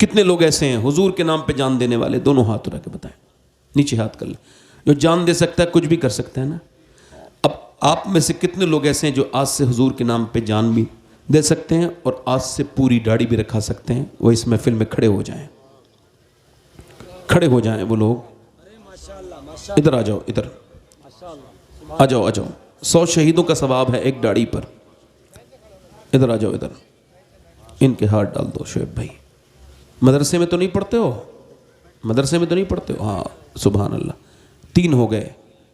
S1: کتنے لوگ ایسے ہیں حضور کے نام پہ جان دینے والے؟ دونوں ہاتھ اٹھا کے بتائیں, نیچے ہاتھ کر لیں. جو جان دے سکتا ہے کچھ بھی کر سکتا ہے نا. اب آپ میں سے کتنے لوگ ایسے ہیں جو آج سے حضور کے نام پہ جان بھی دے سکتے ہیں اور آج سے پوری داڑھی بھی رکھا سکتے ہیں؟ وہ اس محفل میں کھڑے ہو جائیں, کھڑے ہو جائیں وہ لوگ. ادھر آ جاؤ, ادھر آ جاؤ, آ جاؤ. 100 شہیدوں کا ثواب ہے ایک داڑھی پر. ادھر آ جاؤ, ادھر. ان کے ہاتھ ڈال دو. شعیب بھائی مدرسے میں تو نہیں پڑھتے ہو؟ مدرسے میں تو نہیں پڑھتے ہو؟ ہاں سبحان اللہ. 3 ہو گئے.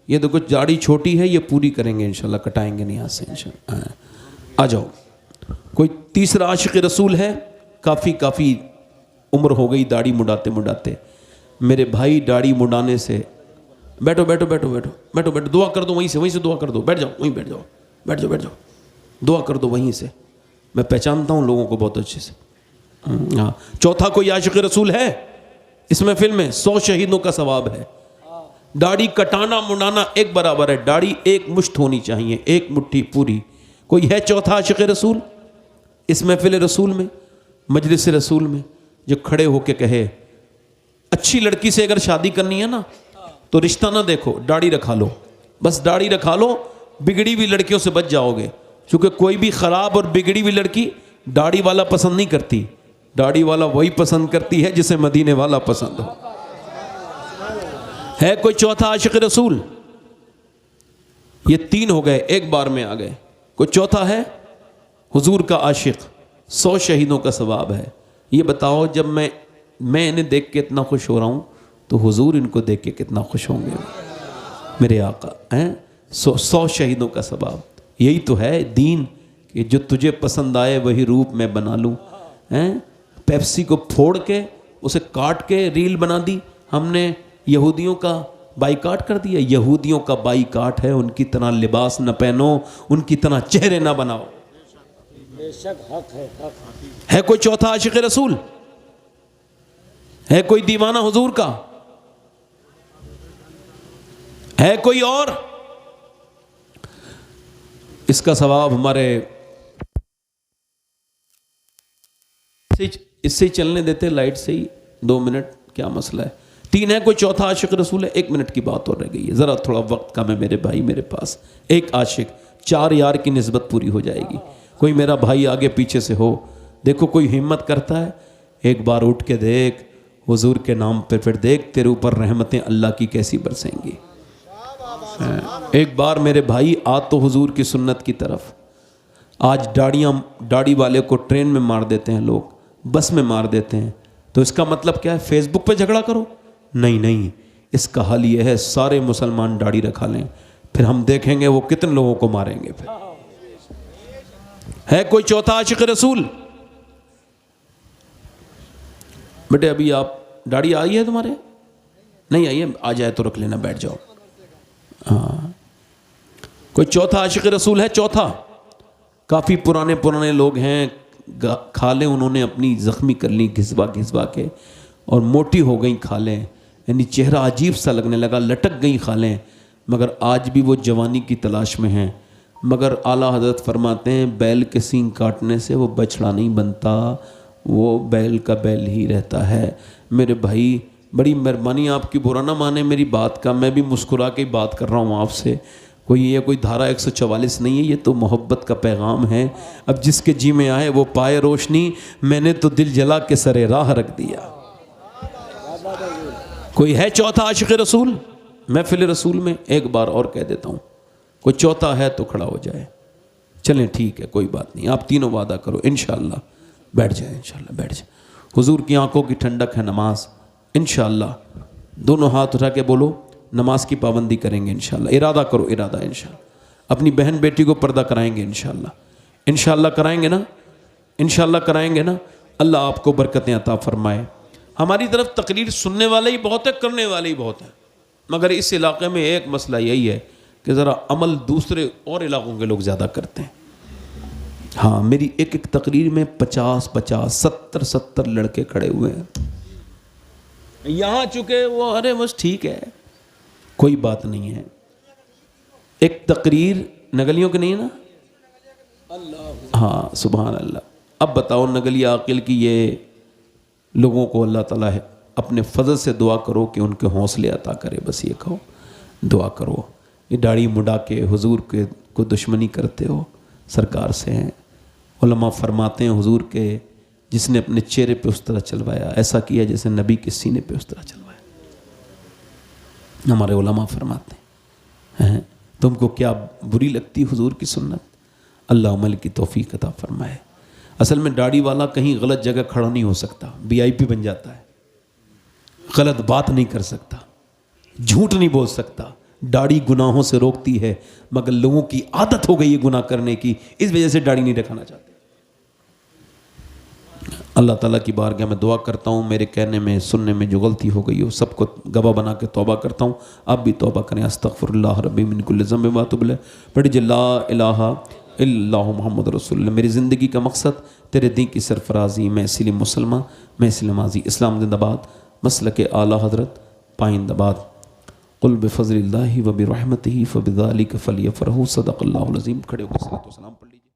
S1: یہ تو کچھ داڑھی چھوٹی ہے, یہ پوری کریں گے انشاءاللہ, کٹائیں گے نہیں آج سے انشاءاللہ. آ جاؤ. کوئی تیسرا عاشق رسول ہے؟ کافی عمر ہو گئی داڑھی مڈاتے مڈاتے. میرے بھائی داڑھی مڈانے سے بیٹھو بیٹھو بیٹھو بیٹھو بیٹھو بیٹھو, دعا کر دو وہیں سے دعا کر دو. بیٹھ جاؤ, وہیں بیٹھ جاؤ, بیٹھ جاؤ, بیٹھ جاؤ, دعا کر دو وہیں سے. میں پہچانتا ہوں لوگوں کو بہت اچھے سے. ہاں. چوتھا کوئی عاشق رسول ہے اس محفل میں؟ 100 شہیدوں کا ثواب ہے. داڑھی کٹانا منڈانا ایک برابر ہے, داڑھی ایک مشت ہونی چاہیے, ایک مٹھی پوری. کوئی ہے چوتھا عاشق رسول اس محفل رسول میں, مجلس رسول میں, جو کھڑے ہو کے کہے اچھی لڑکی سے اگر شادی کرنی ہے نا تو رشتہ نہ دیکھو, داڑھی رکھا لو, بس داڑھی رکھا لو, بگڑی ہوئی لڑکیوں سے بچ جاؤ گے. کیونکہ کوئی بھی خراب اور بگڑی ہوئی لڑکی داڑھی والا پسند نہیں کرتی, داڑھی والا وہی پسند کرتی ہے جسے مدینے والا پسند ہو. ہے کوئی چوتھا عاشق رسول؟ یہ 3 ہو گئے, ایک بار میں آ گئے. کوئی چوتھا ہے حضور کا عاشق؟ 100 شہیدوں کا ثواب ہے. یہ بتاؤ جب میں انہیں دیکھ کے اتنا خوش ہو رہا ہوں تو حضور ان کو دیکھ کے کتنا خوش ہوں گے میرے آقا ہیں. 100 شہیدوں کا ثواب. یہی تو ہے دین کہ جو تجھے پسند آئے وہی روپ میں بنا لوں. پیپسی کو پھوڑ کے اسے کاٹ کے ریل بنا دی ہم نے, یہودیوں کا بائیکاٹ کر دیا. یہودیوں کا بائیکاٹ ہے, ان کی طرح لباس نہ پہنو, ان کی طرح چہرے نہ بناؤ. ہے کوئی چوتھا عاشق رسول؟ ہے کوئی دیوانہ حضور کا؟ ہے کوئی اور؟ اس کا ثواب ہمارے اس سے ہی چلنے دیتے, لائٹ سے ہی 2 منٹ, کیا مسئلہ ہے. 3 ہے کوئی چوتھا عاشق رسول ہے؟ 1 منٹ کی بات اور رہ گئی ہے, ذرا تھوڑا وقت کم ہے میرے بھائی میرے پاس. ایک عاشق 4 یار کی نسبت پوری ہو جائے گی. کوئی میرا بھائی آگے پیچھے سے ہو, دیکھو کوئی ہمت کرتا ہے, ایک بار اٹھ کے دیکھ حضور کے نام پہ, پھر دیکھ تیرے اوپر رحمتیں اللہ کی کیسی برسیں گی. ایک بار میرے بھائی آ تو حضور کی سنت کی طرف. آج داڑھی والے کو ٹرین میں مار دیتے ہیں لوگ, بس میں مار دیتے ہیں, تو اس کا مطلب کیا ہے فیس بک پہ جھگڑا کرو؟ نہیں, اس کا حل یہ ہے سارے مسلمان داڑھی رکھا لیں, پھر ہم دیکھیں گے وہ کتنے لوگوں کو ماریں گے. پھر ہے کوئی چوتھا عاشق رسول؟ بیٹے ابھی آپ داڑھی آئی ہے تمہارے؟ نہیں آئی ہے، آ جائے تو رکھ لینا، بیٹھ جاؤ. ہاں کوئی چوتھا عاشق رسول ہے؟ چوتھا کافی پرانے لوگ ہیں، کھالیں انہوں نے اپنی زخمی کر لی گھسوا کے، اور موٹی ہو گئیں کھالیں، یعنی چہرہ عجیب سا لگنے لگا، لٹک گئیں کھالیں، مگر آج بھی وہ جوانی کی تلاش میں ہیں. مگر اعلیٰ حضرت فرماتے ہیں بیل کے سینگ کاٹنے سے وہ بچڑا نہیں بنتا، وہ بیل کا بیل ہی رہتا ہے. میرے بھائی بڑی مہربانی آپ کی، برا نہ مانے میری بات کا، میں بھی مسکرا کے بات کر رہا ہوں آپ سے، یہ کوئی دھارا 144 نہیں ہے، یہ تو محبت کا پیغام ہے. اب جس کے جی میں آئے وہ پائے روشنی، میں نے تو دل جلا کے سرے راہ رکھ دیا. کوئی ہے چوتھا عاشق رسول؟ محفل رسول میں ایک بار اور کہہ دیتا ہوں، کوئی چوتھا ہے تو کھڑا ہو جائے. چلیں ٹھیک ہے، کوئی بات نہیں، آپ تینوں وعدہ کرو انشاءاللہ. بیٹھ جائیں انشاءاللہ، بیٹھ جائیں. حضور کی آنکھوں کی ٹھنڈک ہے نماز، انشاءاللہ. دونوں ہاتھ اٹھا کے بولو نماز کی پابندی کریں گے انشاءاللہ. ارادہ کرو، ارادہ انشاءاللہ. اپنی بہن بیٹی کو پردہ کرائیں گے انشاءاللہ. انشاءاللہ کرائیں گے نا؟ انشاءاللہ کرائیں گے نا؟ اللہ آپ کو برکتیں عطا فرمائے. ہماری طرف تقریر سننے والے ہی بہت ہے، کرنے والے ہی بہت ہیں، مگر اس علاقے میں ایک مسئلہ یہی ہے کہ ذرا عمل دوسرے اور علاقوں کے لوگ زیادہ کرتے ہیں. ہاں میری ایک تقریر میں 50 70 لڑکے کھڑے ہوئے ہیں. یہاں چکے وہ ارے بس ٹھیک ہے، کوئی بات نہیں ہے. ایک تقریر نگلیوں کی نہیں ہے نا؟ ہاں سبحان اللہ. اب بتاؤ نگلیہ عاقل کی یہ لوگوں کو اللہ تعالیٰ ہے اپنے فضل سے دعا کرو کہ ان کے حوصلے عطا کرے، بس یہ کہو دعا کرو. یہ داڑھی مڈا کے حضور کے کو دشمنی کرتے ہو، سرکار سے ہیں. علماء فرماتے ہیں حضور کے جس نے اپنے چہرے پہ اس طرح چلوایا، ایسا کیا جیسے نبی کے سینے پہ اس طرح چلوایا. ہمارے علماء فرماتے ہیں تم کو کیا بری لگتی حضور کی سنت؟ اللہ عمل کی توفیق عطا فرمائے. اصل میں داڑھی والا کہیں غلط جگہ کھڑا نہیں ہو سکتا، VIP بن جاتا ہے. غلط بات نہیں کر سکتا، جھوٹ نہیں بول سکتا. داڑھی گناہوں سے روکتی ہے، مگر لوگوں کی عادت ہو گئی ہے گناہ کرنے کی، اس وجہ سے داڑھی نہیں رکھنا چاہتے. اللہ تعالیٰ کی بارگاہ میں دعا کرتا ہوں میرے کہنے میں سننے میں جو غلطی ہو گئی ہو سب کو گواہ بنا کے توبہ کرتا ہوں. آپ بھی توبہ کریں. استغفر اللہ ربی من کل ذنب و اتوب الیہ. پڑھ جی لا الہ الا اللہ محمد رسول اللہ. میری زندگی کا مقصد تیرے دین کی سرفرازی. میں اسلام مسلمان، میں اسلام آزی. اسلام زندہ باد. مسلک اعلیٰ حضرت پائندہ باد. قل بفضل اللہ و برحمتہ فبذالک فلیفرحوا. صدق اللہ العظیم. کھڑے ہو کے صلاۃ و سلام پڑھ لیجیے.